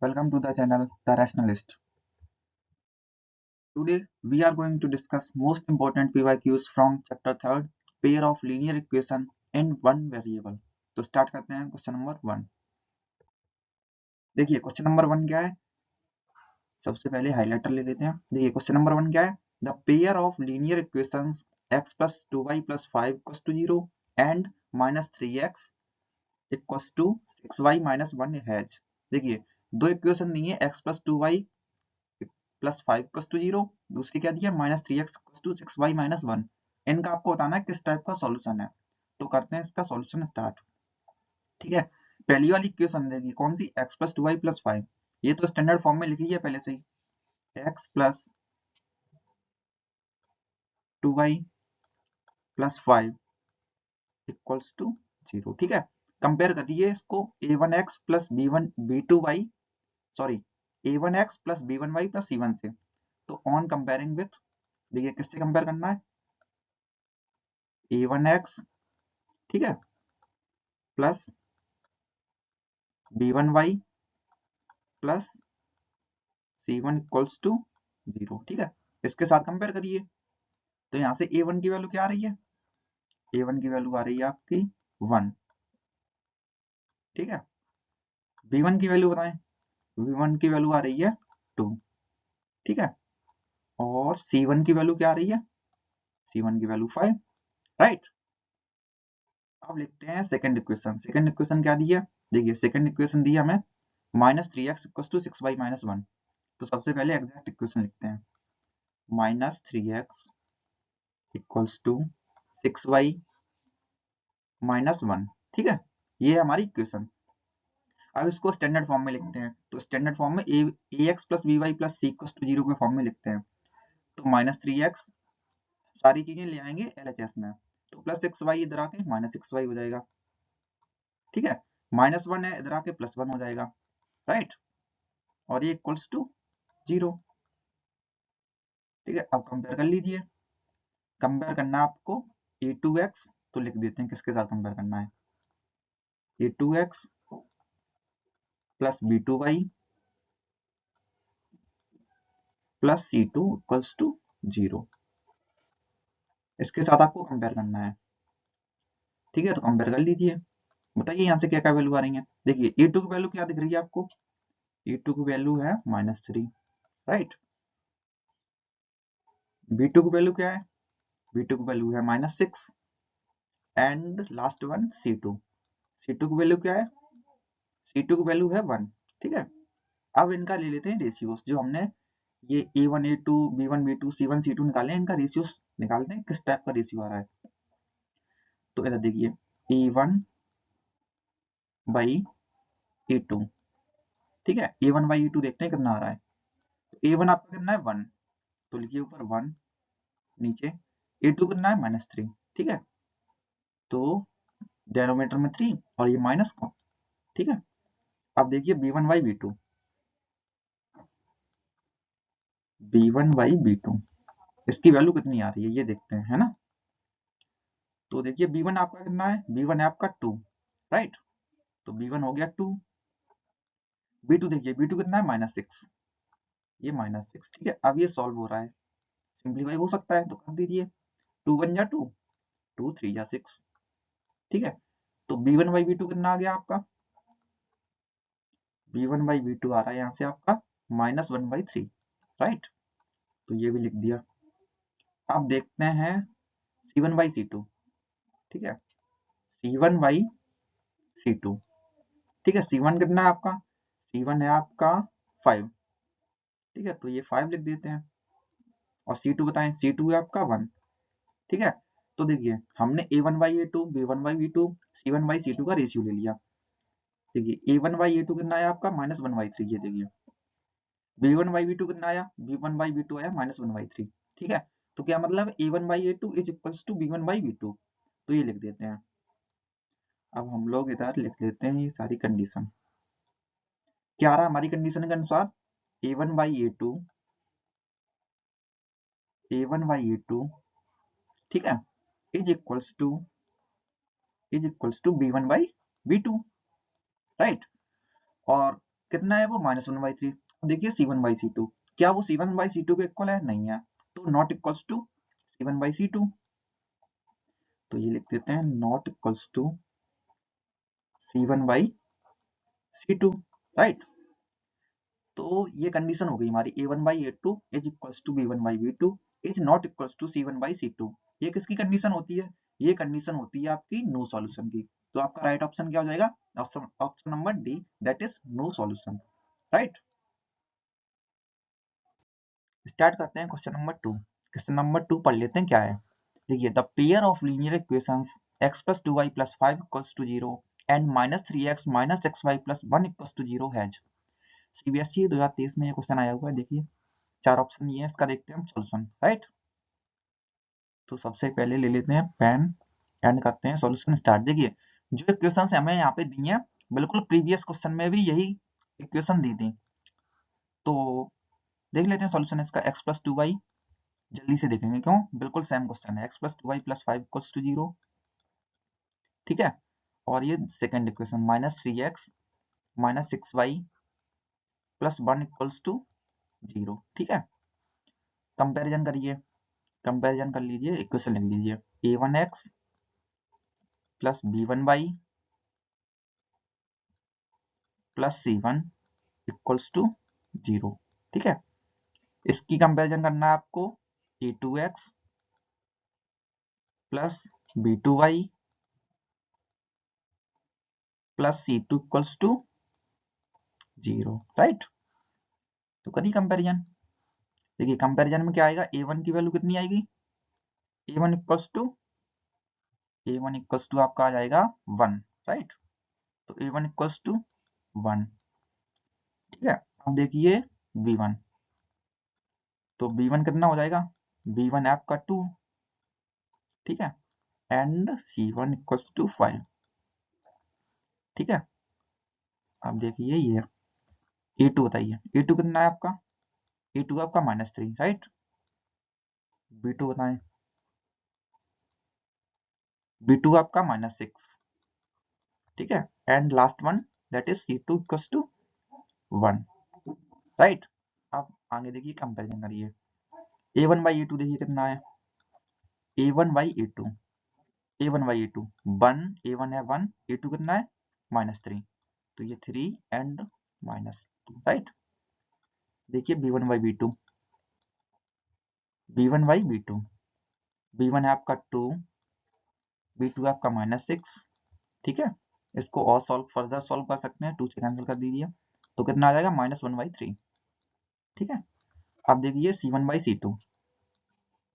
Welcome to the channel The Rationalist. Today we are going to discuss most important PYQs from chapter 3rd pair of linear equation in one variable. तो start करते हैं question number 1। देखिए question number 1 क्या है, सबसे पहले highlighter ले लेते हैं। देखिए क्वेश्चन नंबर 1 क्या है, the pair of linear equations x plus 2y plus 5 equals to 0 and minus 3x equals to 6y minus 1 has. देखिए दो इक्वेशन दी है, x plus 2y plus 5 to 0, दूसरी क्या दिया -3x टू 6y माइनस 1। इनका आपको बताना है किस टाइप का सॉल्यूशन है। तो करते हैं इसका सॉल्यूशन स्टार्ट। ठीक है, पहली वाली इक्वेशन देगी कौन सी, x प्लस 2y प्लस 5। ये तो स्टैंडर्ड फॉर्म में लिखी है पहले से ही, x plus 2y plus 5 equals to 0। ठीक है, कंपेयर करिए इसको a1x plus b2y, sorry a1x plus b1y plus c1 से। तो ऑन कंपेयरिंग विथ, देखिए किससे कंपेयर करना है, a1x, ठीक है, plus b1y plus c1 equals to 0। ठीक है, इसके साथ कंपेयर करिए। तो यहाँ से a1 की वैल्यू क्या आ रही है, a1 की वैल्यू आ रही है आपकी 1। ठीक है, b1 की वैल्यू बताएं, b1 की वैल्यू आ रही है 2। ठीक है, और c1 की वैल्यू क्या आ रही है, c1 की वैल्यू 5। राइट, अब लिखते हैं सेकंड इक्वेशन। सेकंड इक्वेशन क्या दी है, देखिए सेकंड इक्वेशन दी है हमें -3x equals to 6y minus 1। तो सबसे पहले एग्जैक्ट इक्वेशन लिखते हैं, -3x equals to 6y minus 1। ठीक है, ये है हमारी इक्वेशन। अब इसको स्टैंडर्ड फॉर्म में लिखते हैं। तो स्टैंडर्ड फॉर्म में A X plus B Y plus C equals to 0 के फॉर्म में लिखते हैं। तो -3x, सारी चीजें ले आएंगे एलएचएस में, तो प्लस 6y इधर आके -6y हो जाएगा। ठीक है, -1 है इधर आके +1 हो जाएगा। राइट, और ये इक्वल्स टू 0। ठीक है, अब कंपेयर कर लीजिए। कंपेयर करना है आपको a2x, तो लिख देते हैं किसके साथ कंपेयर करना है, a2x plus b2y plus c2 equals to 0। इसके साथ आपको कंपेयर करना है। ठीक है, तो कंपेयर कर लीजिए, बताइए यहाँ से क्या क्या वैल्यू आ रही है। देखिए a2 की वैल्यू क्या दिख रही है आपको, a2 की वैल्यू है -3। राइट, b2 की वैल्यू क्या है, b2 की वैल्यू है -6, and last one c2, c2 की वैल्यू क्या है, c2 की वैल्यू है 1। ठीक है, अब इनका ले लेते हैं रेशियोस, जो हमने ये a1 a2 b1 b2 c1 c2 निकाले, इनका रेशियोस निकालते हैं किस टाइप का रेशियो आ रहा है। तो इधर देखिए a1 बाई a2। ठीक है, a1 बाई a2 देखते हैं कितना आ रहा है। तो a1 आपका कितना है 1, तो लिखिए ऊपर 1, नीचे a2 कितना है -3। ठीक है, तो डेनोमीटर में 3 और ये माइनस का। ठीक है, अब देखिए b1 by b2, b1 by b2 इसकी वैल्यू कितनी आ रही है ये देखते हैं, है ना। तो देखिए b1 आपका कितना है, b1 है आपका 2। राइट, तो b1 हो गया 2। b2 देखिए, b2 कितना है -6, ये -6। ठीक है, अब ये सॉल्व हो रहा है, सिंप्लीफाई हो सकता है तो कर दीजिए, 2 1 जा 2, 2 3 जा 6। ठीक है, तो b1 बाई b2 कितना आ गया आपका, b1 बाई b2 आ रहा है यहाँ से आपका -1/3। राइट, तो ये भी लिख दिया। अब देखते हैं c1 बाई c2। ठीक है, c1 बाई c2। ठीक है, c1 कितना है आपका, c1 है आपका 5। ठीक है, तो ये 5 लिख देते हैं, और c2 बताएं, c2 है आपका 1। ठीक है, तो देखिए हमने a1 by a2 b1 by b2 c1 by c2 का रेशियो ले लिया। देखिए a1 बाई a2 कितना आया आपका -1/3, ये देखिए b1 बाई b2 कितना आया, b1 बाई b2 आया -1/3। ठीक है, तो क्या मतलब a1 by a2 is equals to b1 by b2, तो ये लिख देते हैं। अब हम लोग इधर लिख लेते हैं ये सारी कंडीशन। क्या आ रहा है हमारी कंडीशन के अनुसार, a1 by a2, a1 by a2, ठीक है, is equals to b1 by b2। Right, और कितना है वो -1/3। देखिए C1/C2, क्या वो C1/C2 के इक्वल है? नहीं है, तो नॉट इक्वल्स टू C1/C2। तो ये लिख देते हैं not equals to C1/C2, right. तो ये कंडीशन हो गई हमारी A1/A2 is equals to B1/B2 is not equals to C1/C2। ये किसकी कंडीशन होती है? ये कंडीशन होती है आपकी नो सॉल्यूशन की। तो आपका राइट ऑप्शन क्या हो जाएगा? Option number D, that is no solution, right. Start करते हैं क्वेश्चन नंबर 2। क्वेश्चन नंबर 2 पढ़ लेते हैं क्या है। देखिए, the pair of linear equations x + 2y + 5 = 0 and -3x - xy + 1 = 0 has. CBSE 2023 में ये क्वेश्चन आया हुआ है। देखिए, चार ऑप्शन ये है, इसका देखते हैं हम सॉल्यूशन, राइट। तो सबसे पहले ले लेते हैं पेन एंड करते हैं सॉल्यूशन स्टार्ट। देखिए, जो इक्वेशंस हमें यहाँ पे दी हैं, बिल्कुल प्रीवियस क्वेश्चन में भी यही इक्वेशन दी थी। तो देख लेते हैं सॉल्यूशन इसका। x + 2y जल्दी से देखेंगे, क्यों? बिल्कुल सेम क्वेश्चन है। x + 2y + 5 = 0, ठीक है। और ये सेकंड इक्वेशन -3x - 6y + 1 = 0, ठीक है। कंपैरिजन करिए, कंपैरिजन कर लीजिए, इक्वेशन लिख लीजिए a1x + b1y + c1 = 0, ठीक है। इसकी कंपैरिजन करना है आपको a2x + b2y + c2 = 0, राइट। तो करिए कंपैरिजन। देखिए, कंपैरिजन में क्या आएगा? a1 की वैल्यू कितनी आएगी? a1 = आपका आ जाएगा 1, राइट। तो a1 = 1, ठीक है। अब देखिए b1, तो b1 कितना हो जाएगा? b1 आपका 2, ठीक है, एंड c1 = 5, ठीक है। अब देखिए ये a2 बताइए, a2 कितना है आपका? a2 आपका -3, राइट। b2 बताएं, b2 आपका -6, ठीक है, and last one that is c2 = 1, right. अब आगे देखिए, कंपेरिजन करिए। a1/a2 देखिए कितना है? a1/a2, a1/a2 1, a1 है 1, a2 कितना है? -3, तो ये 3 एंड -2, राइट। देखिए b1/b2, b1/b2, b1 है आपका 2, b2 आपका -6, ठीक है। इसको और फर्दर सॉल्व कर सकते हैं, 2 से कैंसिल कर दीजिए, तो कितना आ जाएगा? -1/3, ठीक है। अब देखिए c1/c2,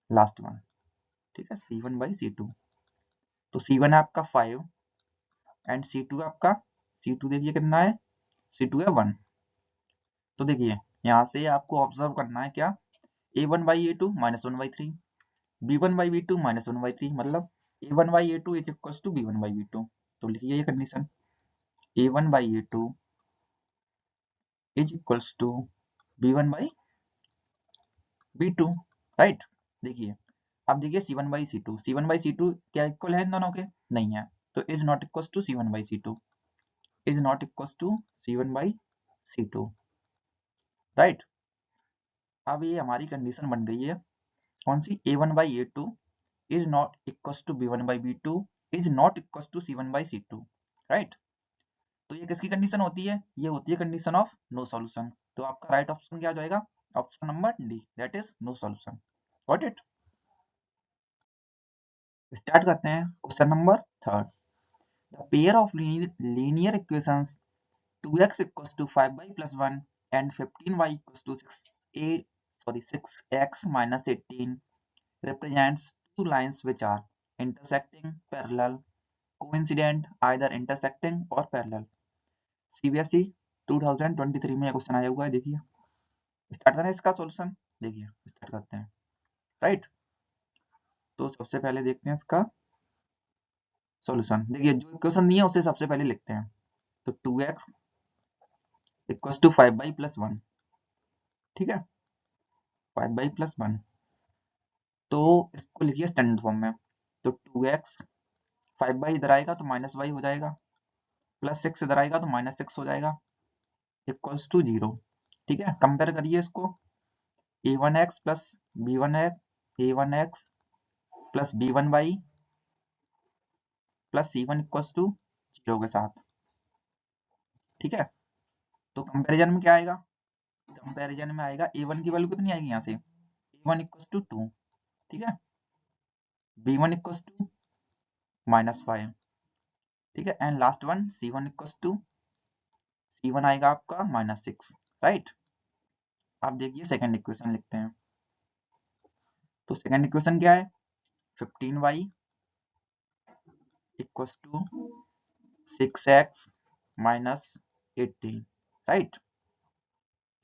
लास्ट वन, ठीक है, c1/c2, तो c1 है आपका 5 एंड c2 आपका, c2 देखिए कितना है? c2 है 1। तो देखिए, यहाँ से आपको ऑब्जर्व करना है क्या? a1/a2 -1/3, b1/b2 -1/3, मतलब a1/a2 is equals to b1/b2। तो लिखिए ये condition, a1/a2 is equals to b1/b2, right. देखिए, अब देखिए c1/c2, c1/c2 क्या इक्वल है इन दोनों के? नहीं है, तो is not equals to c1/c2, is not equals to c1/c2, right. अब ये हमारी कंडीशन बन गई है कौन सी? a1/a2 is not equals to b1/b2 is not equals to c1/c2, right. तो ये किसकी कंडीशन होती है? ये होती है कंडीशन ऑफ नो सॉल्यूशन। तो आपका राइट ऑप्शन क्या हो जाएगा? Option number D, that is no solution, got it. Start करते हैं question number 3। The pair of linear equations 2x = 5y + 1 and 15y = 6x - 18 represents two lines which are intersecting, parallel, coincident, either intersecting or parallel। CBSE 2023 में question आया हुआ है। देखिए, start करें इसका solution. देखिए, स्टार्ट करते हैं, राइट। तो सबसे पहले देखते हैं इसका सॉल्यूशन। देखिए, जो इक्वेशन नहीं है उसे सबसे पहले लिखते हैं। तो 2x = 5y + 1, ठीक है, 5y + 1। तो इसको लिखिए स्टैंडर्ड फॉर्म में। तो 2x, 5y इधर आएगा तो -y हो जाएगा, +6 इधर आएगा तो -6 हो जाएगा, इक्वल्स टू 0। ठीक है, कंपेयर करिए इसको, a1x plus b1x a1x plus b1y plus c1 equals to 0 के साथ। ठीक है, तो कंपेरिजन में क्या आएगा, कंपेरिजन में आएगा a1 की वैल्यू कितनी आएगी यहाँ से, a1 इक्वल्स टू 2। ठीक है, b1 इक्वल्स टू -5। ठीक है, and last one c1 equals to, c1 आएगा आपका -6। राइट, आप देखिए सेकंड इक्वेशन लिखते हैं। तो सेकंड इक्वेशन क्या है, 15y equals to 6x minus 18। Right,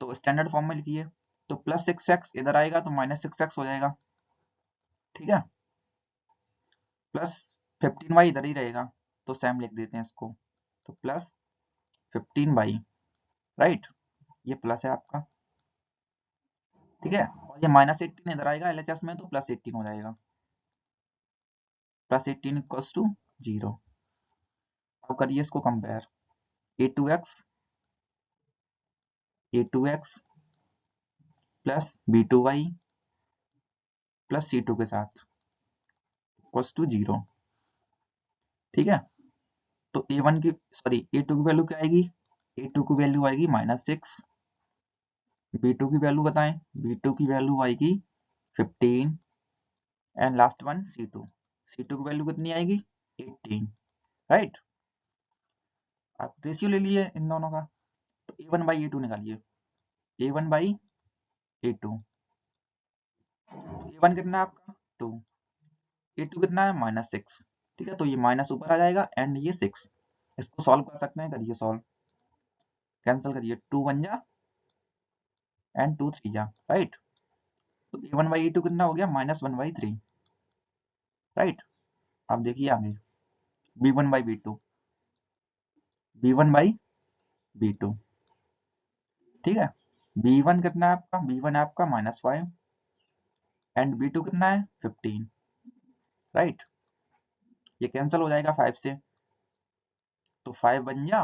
तो स्टैंडर्ड फॉर्म में लिखिए, तो प्लस 6x इधर आएगा तो -6x हो जाएगा। ठीक है, प्लस 15y इधर ही रहेगा तो सेम लिख देते हैं इसको, तो प्लस 15y। राइट, ये प्लस है आपका। ठीक है, और ये -18 इधर आएगा LHS में तो +18 हो जाएगा, +18 इक्वल्स टू 0। अब करिए इसको compare, a2x plus b2y plus c2 के साथ इक्वल्स टू 0। ठीक है, तो a1 की सॉरी a2 की वैल्यू क्या आएगी, a2 की वैल्यू आएगी -6। b2 की वैल्यू बताएं, b2 की वैल्यू आएगी 15 and last one c2, c2 की वैल्यू कितनी आएगी 18। राइट, आप रेशियो ले लिए इन दोनों का, तो a1 बाई a2 निकालिए, a1 बाई a2। a1 कितना है आपका 2, a2 कितना है -6। ठीक है, तो ये माइनस ऊपर आ जाएगा एंड ये 6। इसको सॉल्व कर सकते हैं, करिए सॉल्व, कैंसिल करिए, 2 1 जा एंड 2 3 जा। राइट, तो a1 बाई a2 कितना हो गया -1/3। राइट, आप देखिए आगे b1 by b2, b1 by b2। ठीक है, b1 कितना है आपका, b1 है आपका -5 एंड b2 कितना है 15। राइट, ये कैंसिल हो जाएगा 5 से, तो 5 बन जा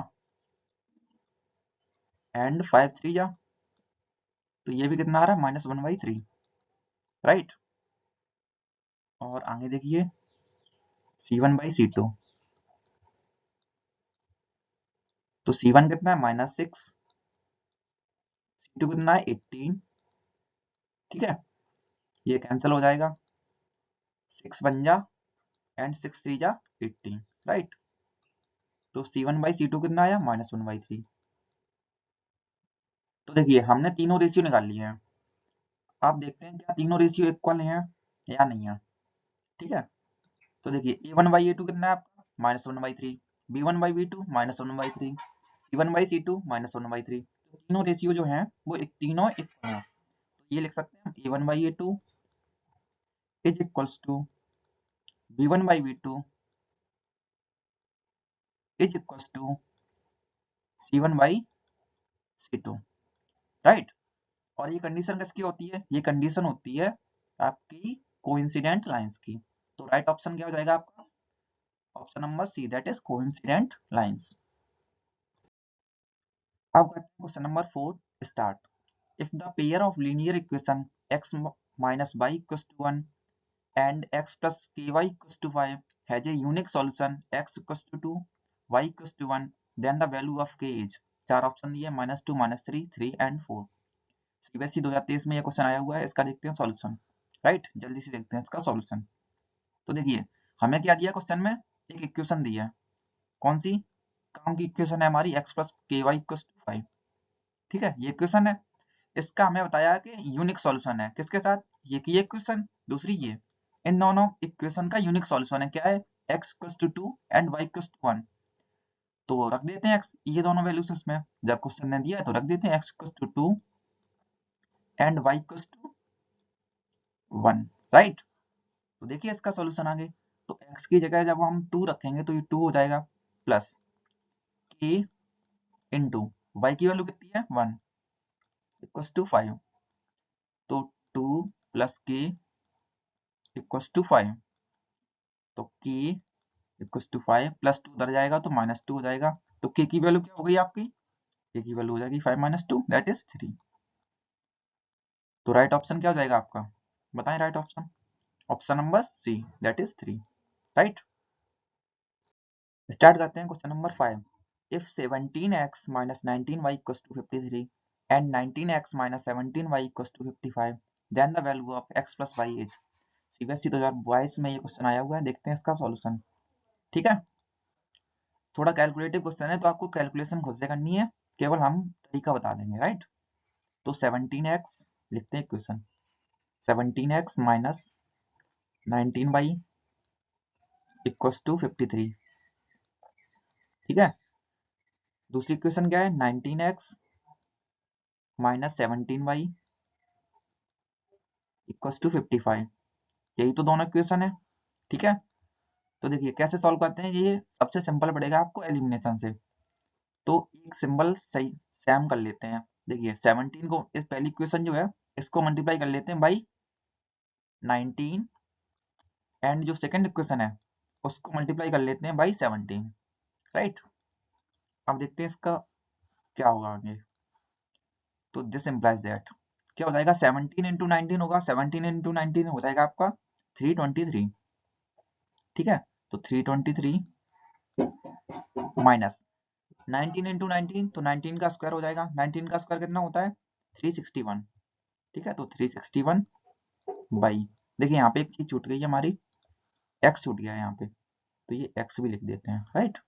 एंड 5 3 जा, तो ये भी कितना आ रहा है -1/3। राइट, और आगे देखिए c1 बाई c2, तो c1 कितना है -6, c2 कितना है 18। ठीक है, ये कैंसिल हो जाएगा, 6 बन जा एंड 6 3 जा 18। राइट, तो c1 बाई c2 कितना आया -1/3। तो देखिए हमने तीनों रेशियो निकाल लिए हैं, आप देखते हैं क्या तीनों रेशियो इक्वल हैं या नहीं है। ठीक है, तो देखिए a1 बाई a2 कितना है आपका -1/3, b1 by b2 -1/3, c1 by c2 -1/3। तो तीनों रेशियो जो हैं वो तीनों इक्वल हैं, तो ये लिख सकते हैं a1 by a2 is equals to b1 by b2 is equals to c1 by c2। Right, और ये कंडीशन किसकी होती है, ये कंडीशन होती है आपकी कोइंसिडेंट लाइंस की। तो राइट ऑप्शन क्या हो जाएगा आपका, option number C, that is coincident lines. अब करते हैं question number 4 start. If the pair of linear equation x minus y equals to 1 and x plus ky equals to 5 has a unique solution x equals to 2 y equals to 1 then the value of k is, चार option दिए -2 -3 3 and 4। CBSE 2023 में ये question आया हुआ है, इसका देखते हैं सॉल्यूशन। राइट, जल्दी से देखते हैं इसका सॉल्यूशन। तो देखिए हमें क्या दिया क्वेश्चन में, एक इक्वेशन दी है, कौन सी, काम की इक्वेशन है हमारी x plus ky equals to 5। ठीक है, ये इक्वेशन है, इसका हमें बताया कि यूनिक सॉल्यूशन है, किसके साथ, ये की इक्वेशन, दूसरी ये, इन दोनों इक्वेशन का यूनिक सॉल्यूशन है, क्या है, x equals to 2 and y equals to 1। तो रख देते हैं x, ये दोनों वैल्यूज इसमें, जब क्वेश्चन ने दिया है तो रख देते हैं x equals to 2 and y equals to 1। Right, तो देखिए इसका सॉल्यूशन आगे, तो x की जगह जब हम 2 रखेंगे तो ये 2 हो जाएगा, प्लस k इंटू y की वैल्यू कितनी है 1 इक्वल्स टू 5, तो 2 प्लस k इक्वल्स टू 5, तो k इक्वल्स टू 5 प्लस 2 उधर जाएगा तो -2 हो जाएगा, तो k की वैल्यू क्या हो गई आपकी ए की वैल्यू हो जाएगी 5 माइनस 2 दैट इज 3। तो राइट ऑप्शन क्या हो जाएगा आपका, बताएं right option, option number C that is 3, right. Start करते हैं question number 5। If 17x minus 19y equals to 53 and 19x minus 17y equals to 55 then the value of x plus y is। CBSE 2022 में ये question आया हुआ है, देखते हैं इसका सॉल्यूशन। ठीक है, थोड़ा कैलकुलेटिव क्वेश्चन है तो आपको कैलकुलेशन खुद से करनी है, केवल हम तरीका बता देंगे, राइट। तो 17x लिखते हैं equation, 17x minus 19y equals to 53। ठीक है, दूसरी इक्वेशन क्या है, 19x minus 17y equals to 55। यही तो दोनों इक्वेशन है। ठीक है, तो देखिए कैसे सॉल्व करते हैं, ये सबसे सिंपल पड़ेगा आपको एलिमिनेशन से। तो एक सिंबल सही सेम कर लेते हैं। देखिए 17 को, इस पहली इक्वेशन जो है इसको मल्टीप्लाई कर लेते हैं बाई 19 एंड जो सेकंड इक्वेशन है उसको मल्टीप्लाई कर लेते हैं बाई 17, राइट। अब देखते हैं इसका क्या होगा आगे। तो दिस इम्प्लाइज दैट क्या हो जाएगा, 17 इंटू 19 होगा, 17 इंटू 19 हो जाएगा आपका 323। ठीक है, तो 323 माइनस 19 इंटू 19, तो 19 का स्क्वायर हो जाएगा, 19 का स्क्वायर कितना होता है 361। ठीक है, तो 361 बाई, देखिए यहाँ पे एक चीज छूट गई है हमारी, x छूट गया है यहाँ पे, तो ये x भी लिख देते हैं, right.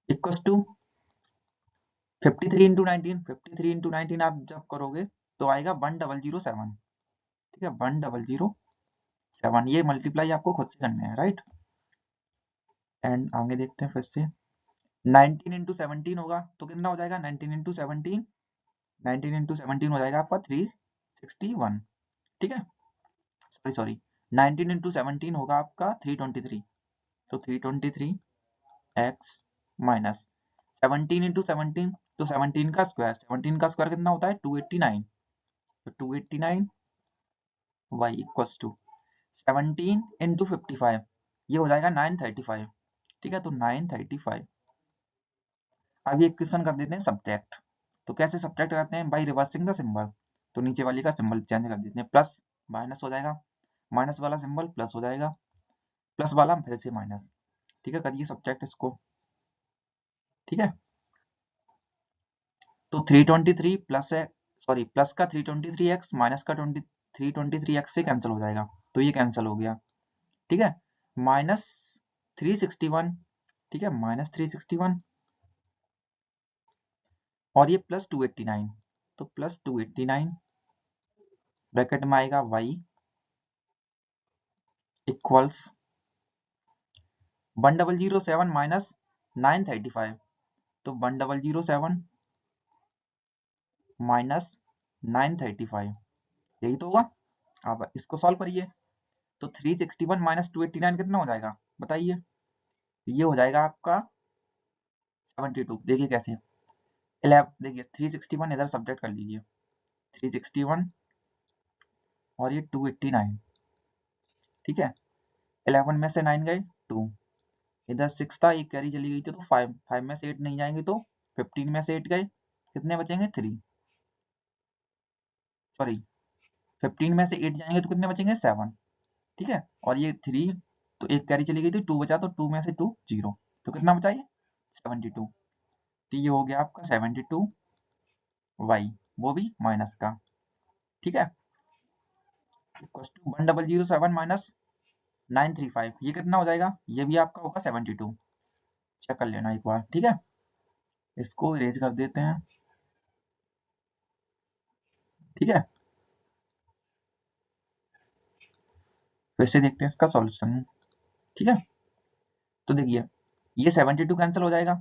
Equals to 53 into 19, 53 into 19 आप जब करोगे तो आएगा 1007। ठीक है, 1007, ये मल्टीप्लाई आपको खुद से करने हैं, राइट। एंड आगे देखते हैं फिर से, 19 इंटू 17 होगा तो कितना हो जाएगा, 19 इंटू 17, 19 इंटू 17 हो जाएगा आपका 361। ठीक है, सॉरी सॉरी, 19 इंटू 17 होगा आपका 323, तो 323 x माइनस 17 इंटू 17, तो 17 का स्क्वायर, 17 का स्क्वायर कितना होता है 289, तो 289 y इक्वल्स टू 17 इंटू 55, ये हो जाएगा 935। ठीक है, तो 935। अब ये इक्वेशन कर देते हैं सब्ट्रैक्ट। तो कैसे सब्ट्रैक्ट करते हैं, बाय रिवर्सिंग द सिंबल। तो नीचे वाली का सिंबल चेंज कर देते हैं, प्लस माइनस हो जाएगा, माइनस वाला सिंबल प्लस हो जाएगा, प्लस वाला फिर से माइनस। ठीक है, करिए सब्ट्रैक्ट इसको। ठीक है, तो 323 प्लस है, सॉरी प्लस का 323x माइनस का 323x से कैंसिल हो जाएगा, तो ये कैंसिल हो गया। ठीक है, माइनस 361, ठीक है माइनस 361, और ये प्लस 289, तो प्लस 289 ब्रैकेट में आएगा y इक्वल्स 1007 माइनस 935, तो 1007 माइनस 935, यही तो होगा। अब इसको सॉल्व करिए, तो 361 माइनस 289 कितना हो जाएगा बताइए, ये हो जाएगा आपका 72। देखिए कैसे, 11 देखिए 361 इधर सब्ट्रैक्ट कर लीजिए, 361 और ये 289। ठीक है, 11 में से 9 गए 2, इधर 6 था, एक कैरी चली गई थी तो 5, 5 में से 8 नहीं जाएंगे तो 15 में से 8 गए, कितने बचेंगे 3, सॉरी 15 में से 8 जाएंगे तो कितने बचेंगे 7। ठीक है, और ये 3, तो एक कैरी चली गई थी 2 बचा, तो 2 में से 2 0, तो कितना बचा ये 72। तो ये हो गया आपका 72 वाई, वो भी माइनस का। ठीक है, इक्वल्स टू 1007 माइनस 935, ये कितना हो जाएगा, ये भी आपका होगा 72। चेक कर लेना एक बार। ठीक है, इसको इरेज कर देते हैं। ठीक है, फिर से देखते हैं इसका सॉल्यूशन। ठीक है, तो देखिए ये 72 कैंसिल हो जाएगा,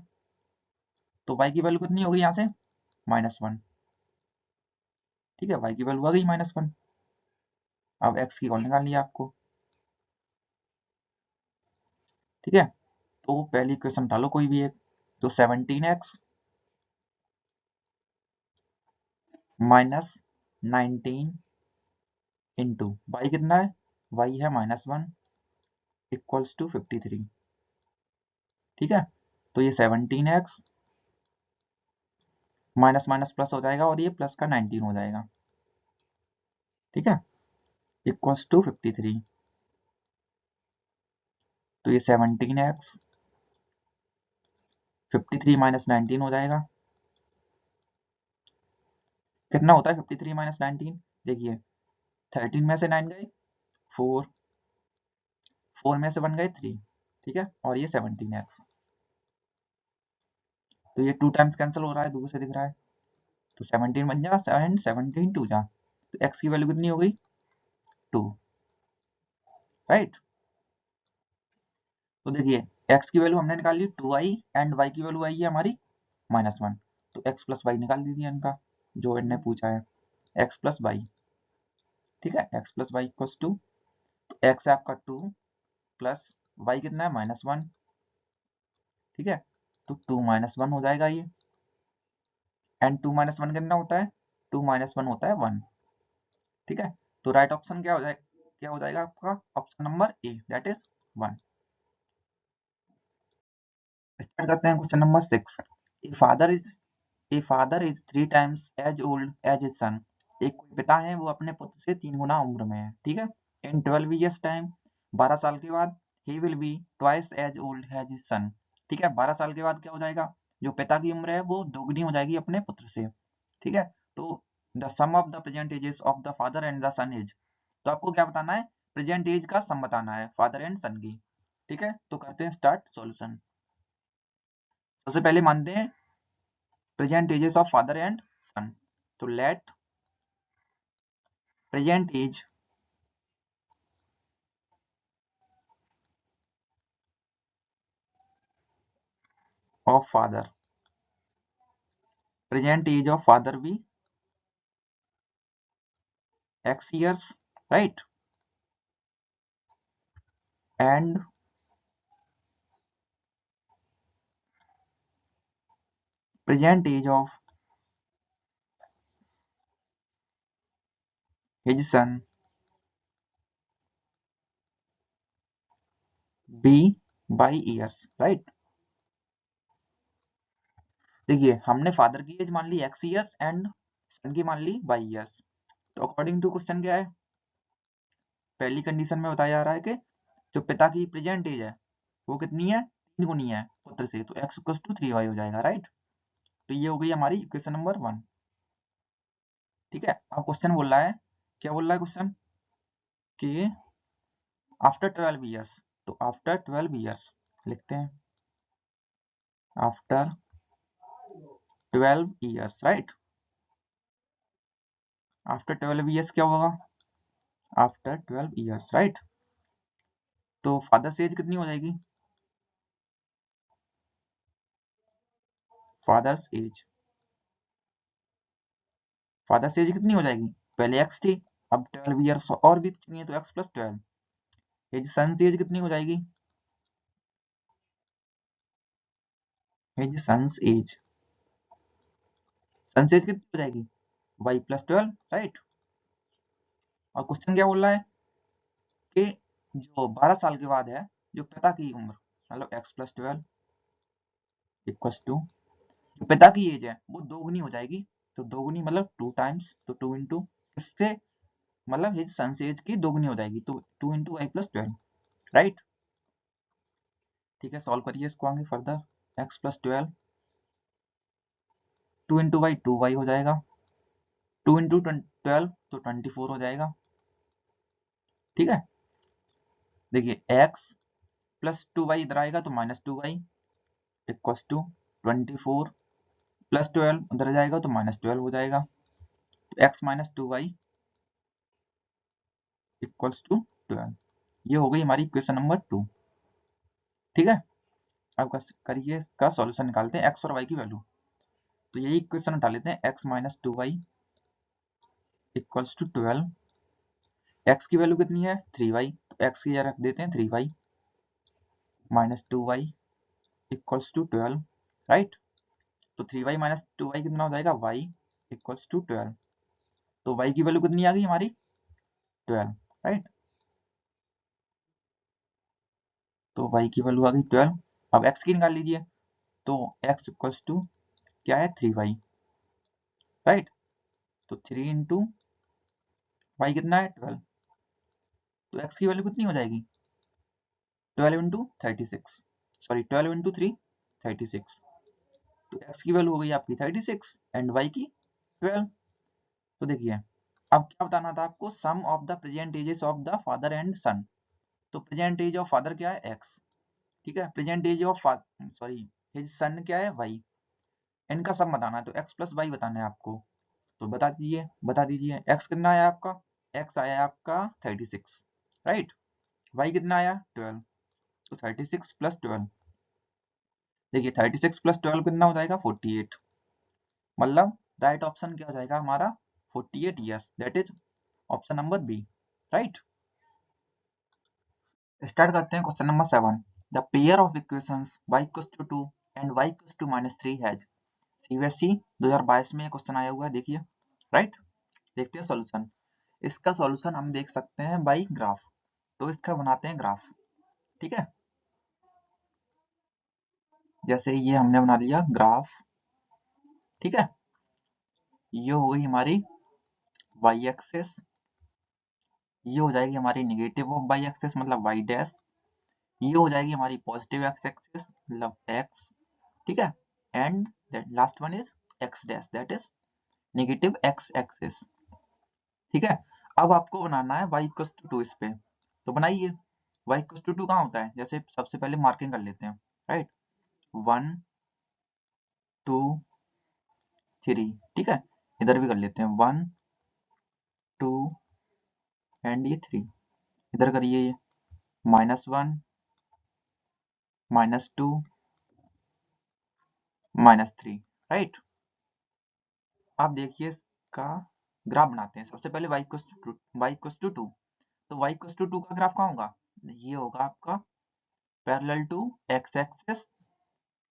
तो y की वैल्यू कितनी होगी यहाँ से -1। ठीक है, y की वैल्यू आ गई -1। अब x की वैल्यू निकालनी है आपको। ठीक है, तो पहली इक्वेशन डालो कोई भी एक, तो 17x माइनस 19 इंटू वाई कितना है, y है -1 इक्वल्स टू 53। ठीक है, तो ये 17x माइनस माइनस प्लस हो जाएगा और ये प्लस का 19 हो जाएगा, ठीक है, इक्वल्स टू 53। तो ये 17x 53 माइनस 19 हो जाएगा। कितना होता है 53 माइनस 19? देखिए 13 में से 9 गए 4, 4 में से 1 गए 3, ठीक है, और ये 17x। तो ये 2 टाइम्स कैंसिल हो रहा है, दूर से दिख रहा है, तो 17 बन जा एंड 17 2 जा, तो x की वैल्यू कितनी हो गई 2, राइट। तो देखिए x की वैल्यू हमने निकाल ली 2i एंड y की वैल्यू आई है हमारी -1, तो x प्लस वाई निकाल दीजिए इनका जो इनने पूछा है, x प्लस वाई, ठीक है, x plus y equals to, तो x है आपका 2 प्लस y कितना है -1, ठीक है, तो 2 -1 हो जाएगा ये, एंड 2 -1 कितना होता है, 2 -1 होता है 1, ठीक है। तो राइट ऑप्शन क्या हो जाएगा आपका, option number A, that is 1। Start करते हैं question number 6। A father is 3 times as old as his son. एक कोई पिता है वो अपने पुत्र से 3 गुना उम्र में है, ठीक है। इन 12 ईयर्स टाइम, 12 साल के बाद, he will be twice as old as his son, ठीक है। 12 साल के बाद क्या हो जाएगा, जो पिता की उम्र है वो दोगुनी हो जाएगी अपने पुत्र से, ठीक है। तो the sum of the present ages of the father and the son is, तो आपको क्या बताना है, प्रेजेंट एज का सम बताना है फादर एंड सन की, ठीक है। तो करते हैं स्टार्ट सॉल्यूशन। सबसे पहले मानते हैं present ages of father and son, तो let present age of father, present age of father भी x years, right, and present age of his son b by years, right। देखिए हमने फादर की as मान ली x years एंड सन की मान ली y years, तो according to question क्या है, पहली कंडीशन में बताया जा रहा है कि जो पिता की प्रेजेंट एज है वो कितनी है, 3 गुनी है पुत्र से, तो x इक्वल्स टू 3y हो जाएगा, राइट। तो ये हो गई हमारी इक्वेशन नंबर 1, ठीक है। अब क्वेश्चन बोल रहा है, क्या बोल रहा है क्वेश्चन कि आफ्टर 12 ईयर्स, तो आफ्टर 12 ईयर्स लिखते हैं, after 12 years, right. After 12 years क्या होगा, आफ्टर 12 ईयर्स, राइट। तो फादर्स एज कितनी हो जाएगी, फादर्स एज, फादर्स एज कितनी हो जाएगी, पहले एक्स थी, अब 12 ईयर्स और भी चुकी है तो x plus 12। Age son's age कितनी हो जाएगी, age son's age, son's age कितनी हो जाएगी, वाई प्लस 12, राइट। और क्वेश्चन क्या बोल रहा है कि जो 12 साल के बाद है जो पिता की उम्र, मतलब एक्स प्लस 12 इक्वल्स टू, जो पिता की एज है वो दोगुनी हो जाएगी, तो दोगुनी मतलब 2 टाइम्स, तो 2 इंटू इससे मतलब हिज सन्स एज की दोगुनी हो जाएगी, तो 2 इंटू वाई प्लस 12, राइट। ठीक है, सॉल्व करिए इसको आगे further, x plus 12, 2 into y 2y हो जाएगा, 2 इंटू 12 तो 24 हो जाएगा, ठीक है। देखिए x प्लस 2y इधर आएगा तो minus 2y equals to 24 plus 12 उधर जाएगा तो माइनस 12 हो जाएगा, तो x minus 2y equals to 12। ये हो गई हमारी इक्वेशन नंबर 2, ठीक है। अब करिए इसका सॉल्यूशन निकालते हैं x और y की वैल्यू, तो यही इक्वेशन उठा लेते हैं, x minus 2y equals to 12, x की वैल्यू कितनी है 3y, तो x की जगह रख देते हैं 3y minus 2y equals to 12, right. तो 3y माइनस 2y कितना हो जाएगा, y इक्वल्स टू 12, तो y की वैल्यू कितनी आ गई हमारी 12, राइट। तो y की वैल्यू आ गई 12। अब x की निकाल लीजिए, तो x इक्वल्स टू क्या है 3y, राइट। तो 3 इंटू वाई कितना है 12, तो एक्स की वैल्यू कितनी हो जाएगी 12 इंटू 36, सॉरी 12 इंटू 3 36। तो एक्स की वैल्यू हो गई आपकी 36 एंड वाई की 12। तो देखिए अब क्या बताना था आपको, sum of the present ages of the father and son. तो प्रेजेंट एज ऑफ फादर क्या है एक्स, ठीक है, present age of sorry his son क्या है वाई, इनका सम बताना है, तो एक्स प्लस वाई बताना है आपको। तो बता दीजिए एक्स कितना आया आपका, एक्स आया आपका 36, राइट। वाई कितना आया 12, तो 36 प्लस 12, देखिए 36 प्लस 12 कितना हो जाएगा 48, मतलब राइट ऑप्शन क्या हो जाएगा हमारा 48, yes that is option number B, right. Start करते हैं question number 7। The pair of equations y equals to 2 and y equals to -3 has, CBSE 2022 में क्वेश्चन आया हुआ है, देखिए, राइट। देखते हैं सॉल्यूशन। इसका सॉल्यूशन हम देख सकते हैं बाई ग्राफ, तो इसका बनाते हैं ग्राफ, ठीक है। जैसे ये हमने बना लिया ग्राफ, ठीक है, ये हो गई हमारी y एक्सेस, ये हो जाएगी हमारी नेगेटिव ऑफ y एक्सेस मतलब y डैश, ये हो जाएगी हमारी पॉजिटिव x एक्सेस मतलब x, ठीक है, and last one is x dash that is negative x axis, ठीक है। अब आपको बनाना है y इक्वल्स टू 2 इस पे, तो बनाइए। y इक्वल्स टू 2 कहाँ होता है, जैसे सबसे पहले मार्किंग कर लेते हैं, राइट, 1 2 3, ठीक है, इधर भी कर लेते हैं 1 2 एंड ये 3, इधर करिए ये -1 -2 -3, राइट। आप देखिए इसका ग्राफ बनाते हैं, सबसे पहले y इक्वल्स टू 2, तो y इक्वल्स टू 2 का ग्राफ कहाँ होगा, ये होगा आपका पैरेलल टू x एक्सिस,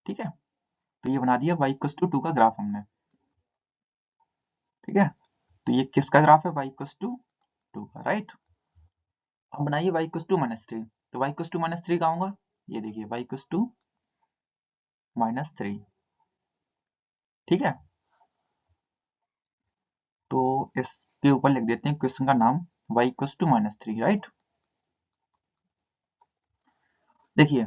ठीक है। तो ये बना दिया y इक्वल्स टू 2 का ग्राफ हमने, ठीक है। तो ये किसका ग्राफ है y इक्वल्स टू 2 का, राइट। अब बनाइए y इक्वल्स टू -3, तो y इक्वल्स टू -3 कहाँ होगा, ये देखिए y इक्वल्स टू -3, ठीक है। तो इसके ऊपर लिख देते हैं क्वेश्चन का नाम y इक्वल्स टू -3, राइट। देखिए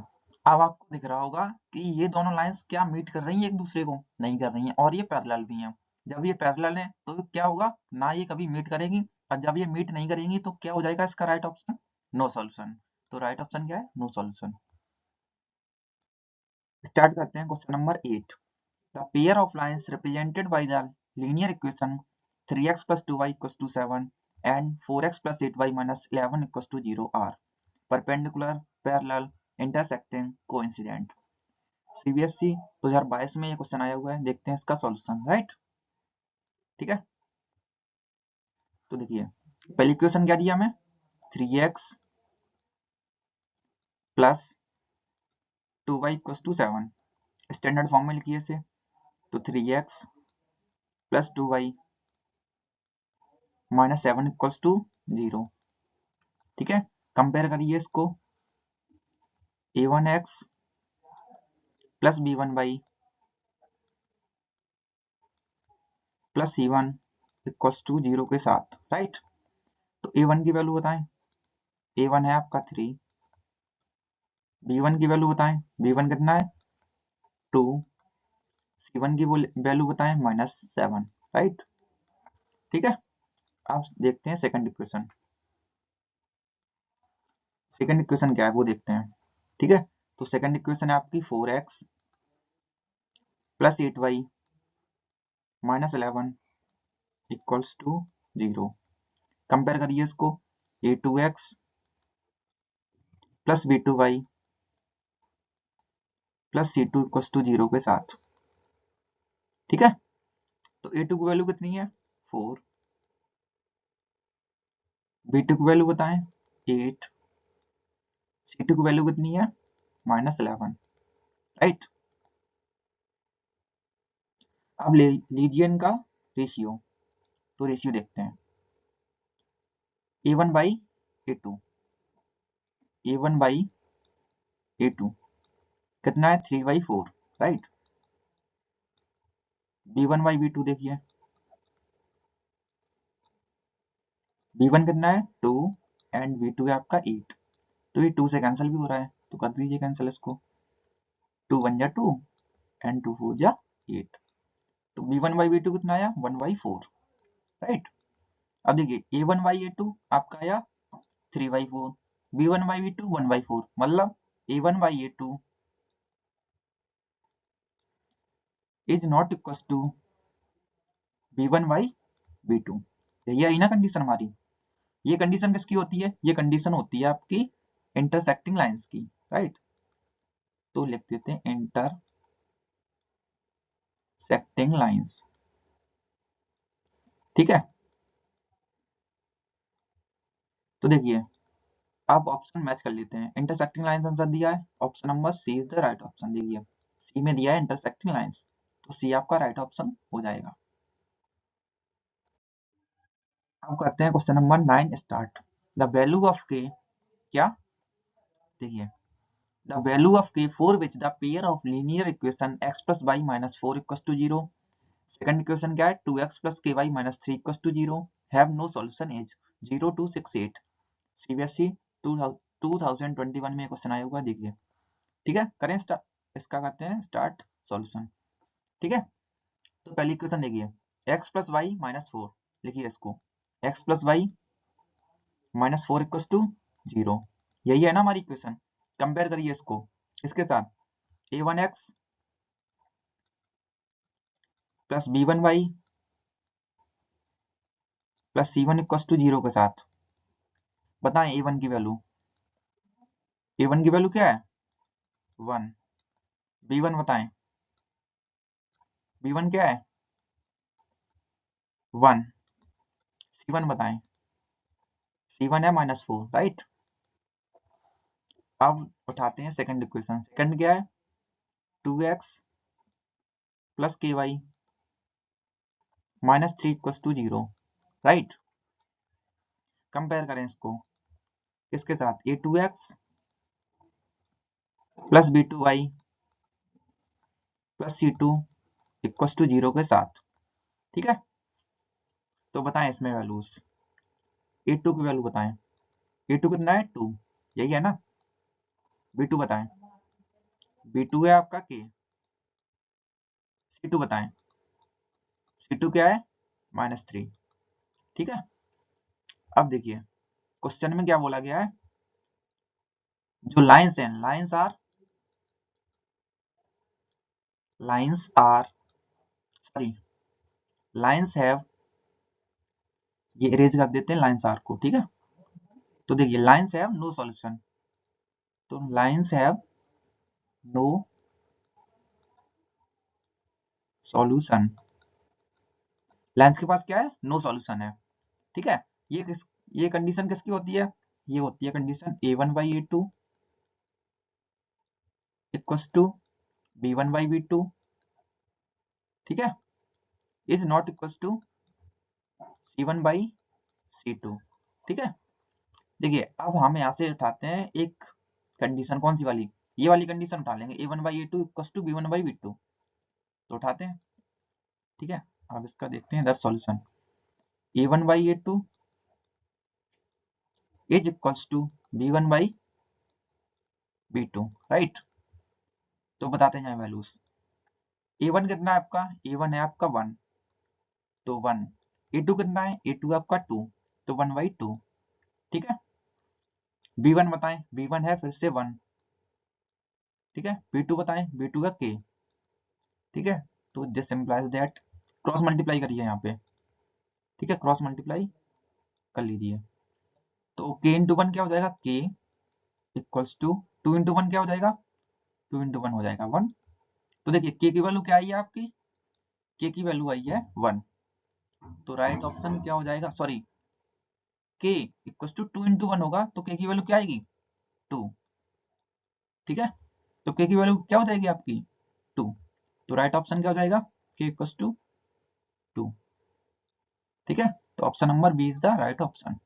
अब आपको दिख रहा होगा कि ये दोनों लाइंस क्या मीट कर रही हैं एक दूसरे को, नहीं कर रही हैं, और ये पैरेलल भी हैं। जब ये पैरेलल हैं तो क्या होगा ना, ये कभी मीट करेंगी, और जब ये मीट नहीं करेंगी तो क्या हो जाएगा इसका राइट ऑप्शन, नो सॉल्यूशन। तो राइट ऑप्शन क्या है, नो सॉल्यूशन। स्टार्ट करते हैं question number 8। The pair of lines represented by the linear equation 3x + 2y = 7 and 4x + 8y - 11 = 0 are perpendicular, parallel, intersecting, coincident। CBSE 2022 में ये question आया हुआ है, देखते हैं इसका सॉल्यूशन, राइट, ठीक है। तो देखिए पहली इक्वेशन क्या दिया हमें, 3x + 2y = 7, स्टैंडर्ड फॉर्म में लिखिए इसे, तो 3x + 2y - 7 = 0, ठीक है। कंपेयर करिए इसको, a1x + b1y + c1 = 0 के साथ, राइट। तो a1 की वैल्यू बताएं, a1 है आपका 3, b1 की वैल्यू बताएं, b1 कितना है 2, c1 की वैल्यू बताएं -7, राइट, ठीक है। अब देखते हैं सेकंड इक्वेशन, सेकंड इक्वेशन क्या है वो देखते हैं, ठीक है। तो सेकंड इक्वेशन है आपकी 4x + 8y - 11 = 0। कंपेयर करिए इसको, a2x + b2y + c2 = 0 के साथ, ठीक है। तो a2 की वैल्यू कितनी है 4, b2 की वैल्यू बताएं 8, c2 की वैल्यू कितनी है -11, राइट। अब ले लीजिए इनका रेशियो, तो रेशियो देखते हैं, a1/a2, a1/a2 कितना है 3/4, राइट। b1/b2 देखिए v1 कितना है 2 एंड v2 है आपका 8। तो ये 2 से कैंसिल भी हो रहा है, तो कर दीजिए कैंसिल इसको। 2 1 जा 2 एंड 2 4 जा 8। तो v1 बाई v2 कितना आया 1/4, राइट। अब देखिए a1 बाई a2 आपका आया 3/4, v1 बाई v2 1/4, मतलब a1 by a2 is not equal to v1 by v2। यही आई ना कंडीशन हमारी। ये कंडीशन किसकी होती है, ये कंडीशन होती है आपकी इंटरसेक्टिंग लाइंस की, राइट। तो लिख देते हैं इंटरसेक्टिंग लाइंस, ठीक है। तो देखिए आप ऑप्शन मैच कर लेते हैं। इंटरसेक्टिंग लाइंस आंसर दिया है, option number C is the right option. देखिए सी में दिया है इंटरसेक्टिंग लाइंस, तो सी आपका राइट ऑप्शन हो जाएगा। अब करते हैं question number 9 start. The value of k, क्या देखिए the value of k for which the pair of linear equation x plus y minus 4 equals to 0। Second equation क्या है 2x plus k y minus 3 equals to 0, have no solution is 0268। CBSE 2021 में question आया हुआ, देखिए, ठीक है। करें start, इसका करते हैं स्टार्ट सॉल्यूशन, ठीक है। तो पहली इक्वेशन देखिए x प्लस वाई माइनस 4, लिखिए इसको x plus y minus 4 equals to 0। यही है ना हमारी इक्वेशन। कंपेयर करिए इसको इसके साथ a1x plus b1y plus c1 equals to 0 के साथ। बताएं a1 की वैल्यू, a1 की वैल्यू क्या है 1, b1 बताएं, b1 क्या है 1, c1 बताएं, c1 है -4, राइट। अब उठाते हैं सेकंड इक्वेशन। सेकंड क्या है 2x plus k y minus 3 equals to 0, right. Compare करें इसको किसके साथ a2x plus b2y plus c2 equals to 0 के साथ, ठीक है। तो बताएं इसमें वैल्यूज, a2 की वैल्यू बताएं, a2 कितना है 2, यही है ना। b2 बताएं, b2 है आपका k, c2 बताएं, c2 क्या है -3, ठीक है। अब देखिए क्वेश्चन में क्या बोला गया है, जो लाइंस हैं लाइंस हैव, ये इरेज कर देते हैं लाइंस आर को, ठीक है। तो देखिए लाइंस हैव नो सॉल्यूशन, तो lines have no solution, lines के पास क्या है नो सॉल्यूशन है, ठीक है। ये कंडीशन किसकी होती है, ये होती है condition a1 by a2 equals to b1 by b2, ठीक है, is not equals to c1 by c2, ठीक है। देखिए अब हम यहाँ से उठाते हैं एक कंडीशन, कौन सी वाली, ये वाली कंडीशन उठा लेंगे a1 by a2 equals to b1 by b2, तो उठाते हैं, ठीक है। अब इसका देखते हैं इधर solution, a1 by a2 is equals to b1 by b2, right. तो बताते हैं वैल्यूज, a1 कितना है आपका, a1 है आपका 1, तो 1, a2 कितना है, a2 आपका 2, तो 1/2, ठीक है। b1 बताएं, b1 है फिर से 1, ठीक है। b2 बताएं, b2 का k, ठीक है। तो this implies that, cross multiply करिए यहाँ पे, ठीक है, क्रॉस मल्टीप्लाई कर लीजिए। तो k इंटू 1 क्या हो जाएगा, k इक्वल्स टू 2 इंटू 1 क्या हो जाएगा, 2 इंटू 1 हो जाएगा 1। तो देखिए k की वैल्यू क्या आई है आपकी, k की वैल्यू आई है 1, तो राइट ऑप्शन क्या हो जाएगा, sorry k equals to 2 into 1 होगा, तो k की वैल्यू क्या आएगी 2, ठीक है। तो k की वैल्यू क्या हो जाएगी आपकी 2, तो राइट ऑप्शन क्या हो जाएगा k इक्वल्स टू 2, ठीक है। तो option number B is the right option.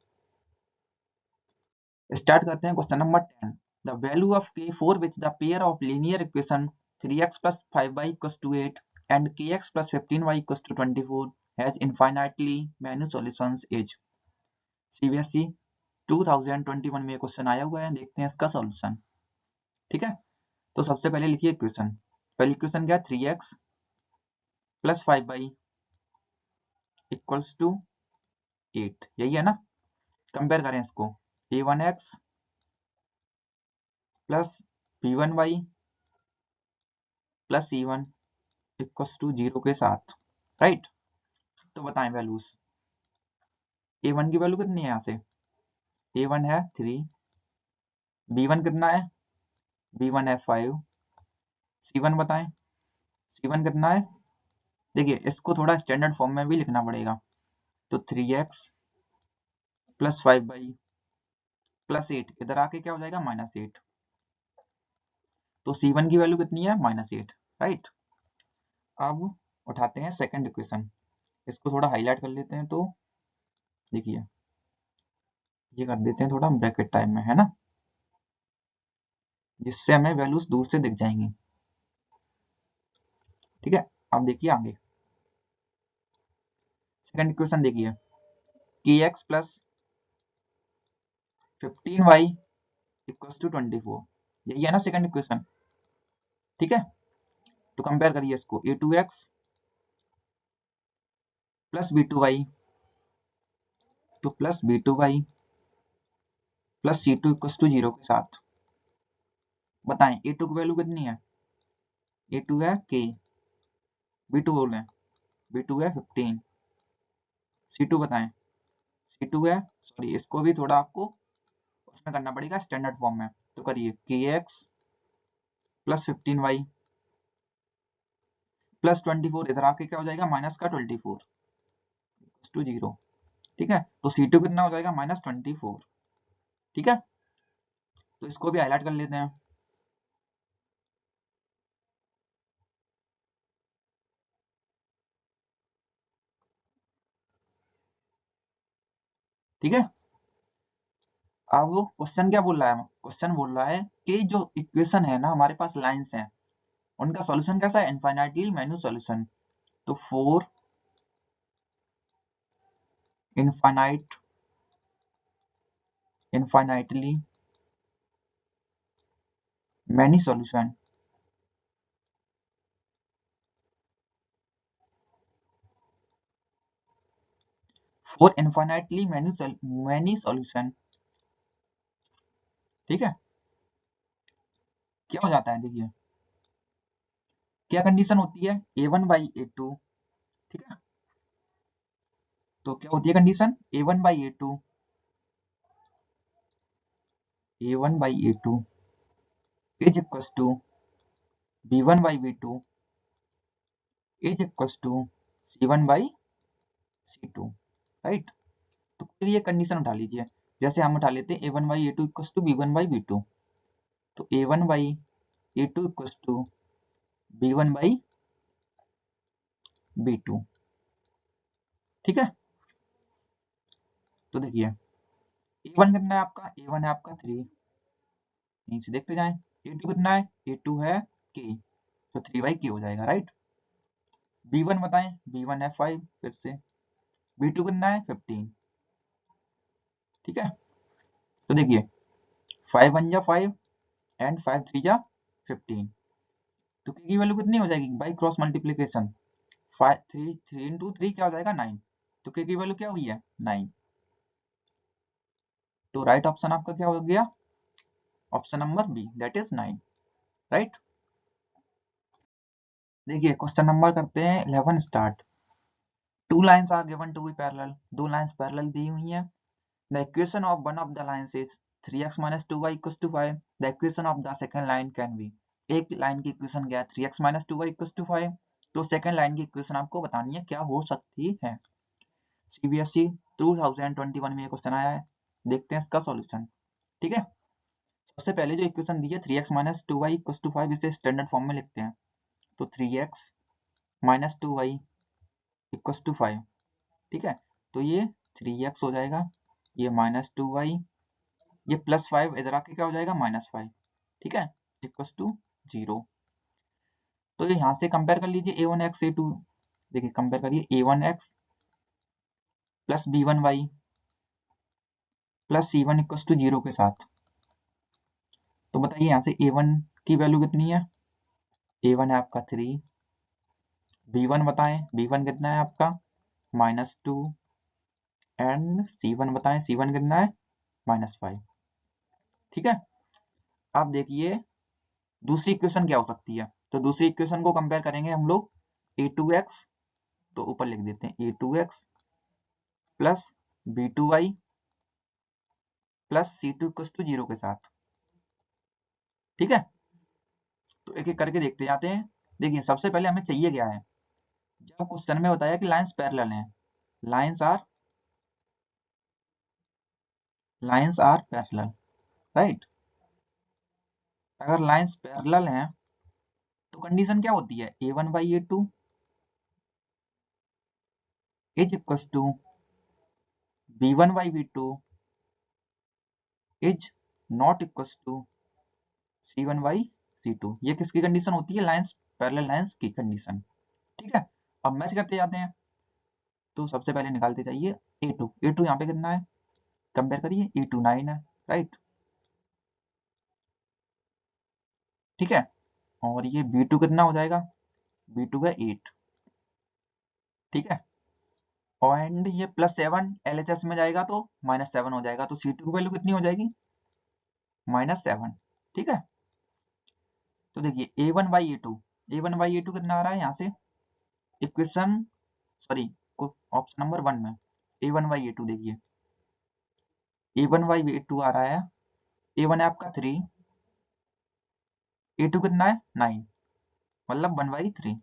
Start करते हैं question number 10। The value of k for which the pair of linear equation 3x plus 5y equals to 8 and kx plus 15y equals to 24 has infinitely many solutions is। CBSE 2021 में question आया हुआ है, देखते हैं इसका solution. ठीक है, तो सबसे पहले लिखिए इक्वेशन। पहली इक्वेशन क्या है, 3x plus 5y equals to 8, यही है ना। कंपेयर करें इसको, a1x plus b1y plus c1 equals to 0 के साथ, राइट। तो बताएं वैल्यूज। a1 की वैल्यू कितनी है, यहाँ से a1 है 3, b1 कितना है, b1 है 5, c1 बताएं, c1 कितना है। देखिए इसको थोड़ा स्टैंडर्ड फॉर्म में भी लिखना पड़ेगा, तो 3x प्लस 5y प्लस 8, इधर आके क्या हो जाएगा, -8। तो c1 की वैल्यू कितनी है, -8, राइट। अब उठाते हैं सेकंड इक्वेशन, इसको थोड़ा हाईलाइट कर लेते हैं। तो देखिए ये कर देते हैं थोड़ा ब्रैकेट टाइप में, है ना, जिससे हमें वैल्यूज दूर से दिख जाएंगी। ठीक है, अब देखिए आगे सेकंड इक्वेशन देखिए, kx plus 15y equals to 24, यही है ना सेकंड इक्वेशन। ठीक है, तो कंपेयर करिए इसको, a2x प्लस b2y, तो plus b2y plus c2 equals to 0 के साथ। बताएं a2 की वैल्यू कितनी है, a2 है k, b2 बोल रहे हैं, b2 है 15, c2 बताएं, c2 है, सॉरी इसको भी थोड़ा आपको उसमें करना पड़ेगा स्टैंडर्ड फॉर्म में। तो करिए kx प्लस 15y प्लस 24, इधर आके क्या हो जाएगा, माइनस का 24 टू 0। ठीक है, तो c2 कितना हो जाएगा, -24। ठीक है, तो इसको भी हाईलाइट कर लेते हैं। ठीक है, अब वो क्वेश्चन क्या बोल रहा है, क्वेश्चन बोल रहा है कि जो इक्वेशन है ना हमारे पास लाइंस हैं, उनका सॉल्यूशन कैसा है, इनफाइनाइटली मैन्यू सॉल्यूशन। तो 4 infinitely many solution, 4 infinitely many solution. ठीक है, क्या हो जाता है, देखिए क्या कंडीशन होती है, a1 बाई a2। ठीक है, तो क्या होती है condition, a1 by a2, a1 by a2 is equal to b1 by b2 is equal to c1 by c2, right. तो कोई भी एक कंडीशन उठा लीजिए, जैसे हम उठा लेते हैं a1 by a2 equal to b1 by b2, तो a1 by a2 equal to b1 by b2। ठीक है, तो देखिए a1 कितना है आपका, a1 है आपका 3, यहीं से देखते जाएं। a2 कितना है, a2 है k, तो 3 बाई k हो जाएगा, राइट। b1 बताएं, b1 है 5, फिर से b2 कितना है 15। ठीक है, तो देखिए 5 1 जा 5 एंड 5 3 जा 15, तो k की वैल्यू कितनी हो जाएगी, बाई क्रॉस मल्टीप्लीकेशन 5 3 इंटू 3 क्या हो जाएगा 9, तो k की वैल्यू क्या हुई है 9। तो राइट ऑप्शन आपका क्या हो गया, option number B, that is 9, right. देखिए क्वेश्चन नंबर करते हैं 11 start. Two lines are given to be parallel, दो लाइंस पैरेलल दी हुई हैं। The equation of one of the lines is 3x minus 2y equals to 5. The equation of the second line can be, एक line की equation क्या है 3x minus 2y equals to 5, तो second line की equation आपको बतानी है क्या हो सकती है। CBSE 2021 में ये क्वेश्चन आया है, देखते हैं इसका सॉल्यूशन। ठीक है, सबसे पहले जो इक्वेशन दी है 3x minus 2y equals to 5, इसे स्टैंडर्ड फॉर्म में लिखते हैं। तो 3x minus 2y equals to 5। ठीक है, तो ये 3x हो जाएगा, ये -2y, ये +5, इधर आके क्या हो जाएगा -5। ठीक है, इक्वल्स टू 0। तो ये यहाँ से कंपेयर कर लीजिए a1x a2, देखिए कंपेयर करिए a1x plus b1y plus C1 equals to 0 के साथ। तो बताइए यहाँ से A1 की वैल्यू कितनी है? A1 है आपका 3, B1 बताएं, B1 कितना है आपका -2, एंड C1 बताएं, C1 कितना है -5। ठीक है, अब देखिए दूसरी इक्वेशन क्या हो सकती है। तो दूसरी इक्वेशन को कंपेयर करेंगे हम लोग A2x, तो ऊपर लिख देते हैं A2x plus B2y plus C2 equals to 0 के साथ। ठीक है, तो एक एक करके देखते जाते हैं। देखिए सबसे पहले हमें चाहिए क्या है, जब क्वेश्चन में बताया कि लाइंस पैरेलल हैं, लाइंस आर पैरेलल, राइट। अगर लाइंस पैरेलल हैं तो कंडीशन क्या होती है, A1/A2 is equals to B1/B2 is not equals to C1/C2। ये किसकी कंडीशन होती है, लाइंस पैरेलल लाइंस की कंडीशन। ठीक है, अब मैच करते जाते हैं। तो सबसे पहले निकालते जाइए A2 यहाँ पे कितना है, कंपेयर करिए, A2 9 है, राइट। ठीक है, और ये B2 कितना हो जाएगा, B2 है 8। ठीक है, एंड ये +7 LHS में जाएगा तो -7 हो जाएगा, तो C2 की वैल्यू कितनी हो जाएगी, -7। ठीक है, तो देखिए A1/A2 कितना आ रहा है यहाँ से, इक्वेशन सॉरी ऑप्शन नंबर 1 में A1/A2 देखिए, A1/A2 आ रहा है, A1 है आपका 3, A2 कितना है 9, मतलब 1/3।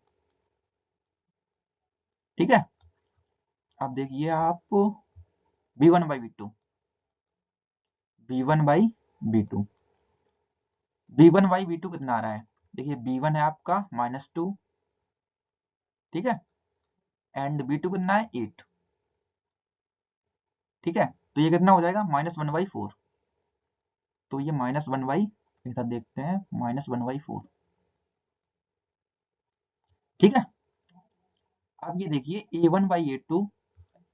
ठीक है, अब देखिए आप B1/B2, B1/B2 B1/B2 कितना आ रहा है, देखिए B1 है आपका -2। ठीक है, एंड B2 कितना है 8। ठीक है, तो ये कितना हो जाएगा -1/4। तो ये इधर देखते हैं -1/4। ठीक है, अब ये देखिए A1/A2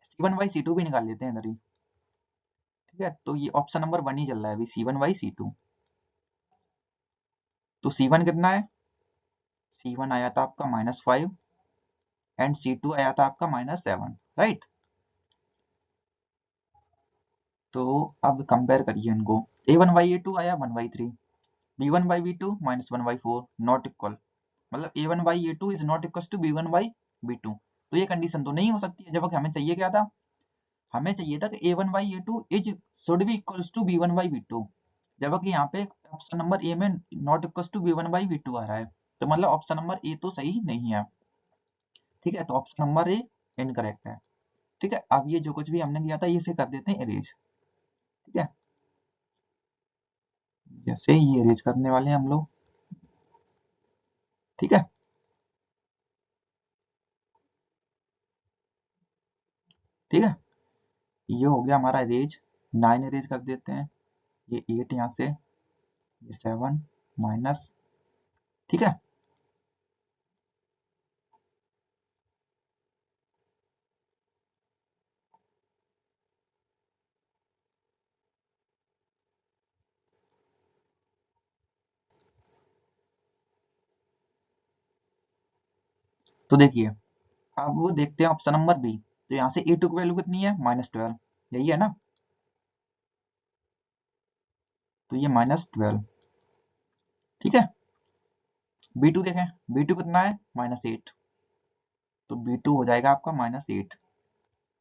C1/C2 भी निकाल लेते हैं इधर ही। ठीक है, तो ये ऑप्शन नंबर 1 ही चल रहा है अभी, C1/C2। तो C1 कितना है, C1 आया था आपका -5 एंड C2 आया था आपका -7, राइट। तो अब कंपेयर करिए इनको, A1/A2 आया 1/3, B1/B2 -1/4 नॉट इक्वल, मतलब A1/A2 is not equal to B1/B2। तो ये कंडीशन तो नहीं हो सकती है, जबकि हमें चाहिए क्या था, हमें चाहिए था कि A1/A2 is should be equals to B1/B2, जबकि यहाँ पे ऑप्शन नंबर ए में नॉट इक्वल्स टू B1/B2 आ रहा है, तो मतलब ऑप्शन नंबर ए तो सही नहीं है। ठीक है, तो ऑप्शन नंबर ए इनकरेक्ट है। ठीक है, अब ये जो कुछ भी हमने किया था इसे कर देते हैं इरेज। ठीक है, जैसे ये इरेज करने वाले हैं हम लोग। ठीक है, ठीक है, ये हो गया हमारा इरेज। 9 इरेज कर देते हैं, ये 8 यहाँ से, ये 7 माइनस। ठीक है, तो देखिए अब वो देखते हैं ऑप्शन नंबर बी। तो यहाँ से A2 की वैल्यू कितनी है, -12, यही है ना। तो ये -12। ठीक है, B2 देखें, B2 कितना है -8, तो B2 हो जाएगा आपका -8।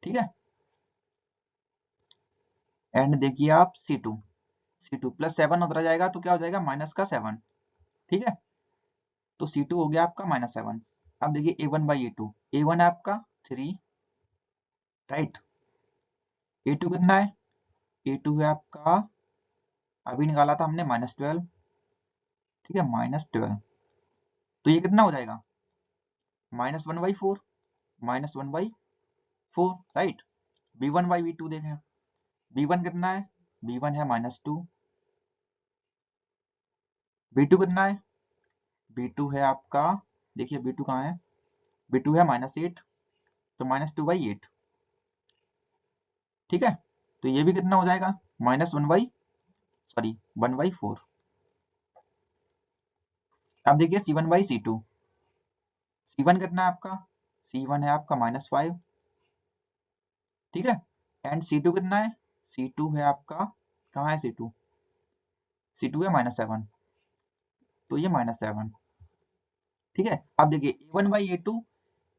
ठीक है, एंड देखिए आप C2 +7 उधर जाएगा तो क्या हो जाएगा, -7। ठीक है, तो C2 हो गया आपका -7। अब देखिए A1/A2, A1 है आपका 3, राइट। A2 कितना है, A2 है आपका, अभी निकाला था हमने -12। ठीक है, -12, तो ये कितना हो जाएगा, -1/4, -1/4, राइट। B1/B2 देखें, B1 कितना है, B1 है -2, B2 कितना है, B2 है आपका, देखिए B2 कहाँ है, B2 है -8, तो -2/8। ठीक है, तो ये भी कितना हो जाएगा -1/4। अब देखिए C1/C2, C1 कितना है आपका, C1 है आपका -5, ठीक है। एंड C2 कितना है, C2 है आपका, कहाँ है C2, C2 है -7, तो ये -7, ठीक है। अब देखिए A1/A2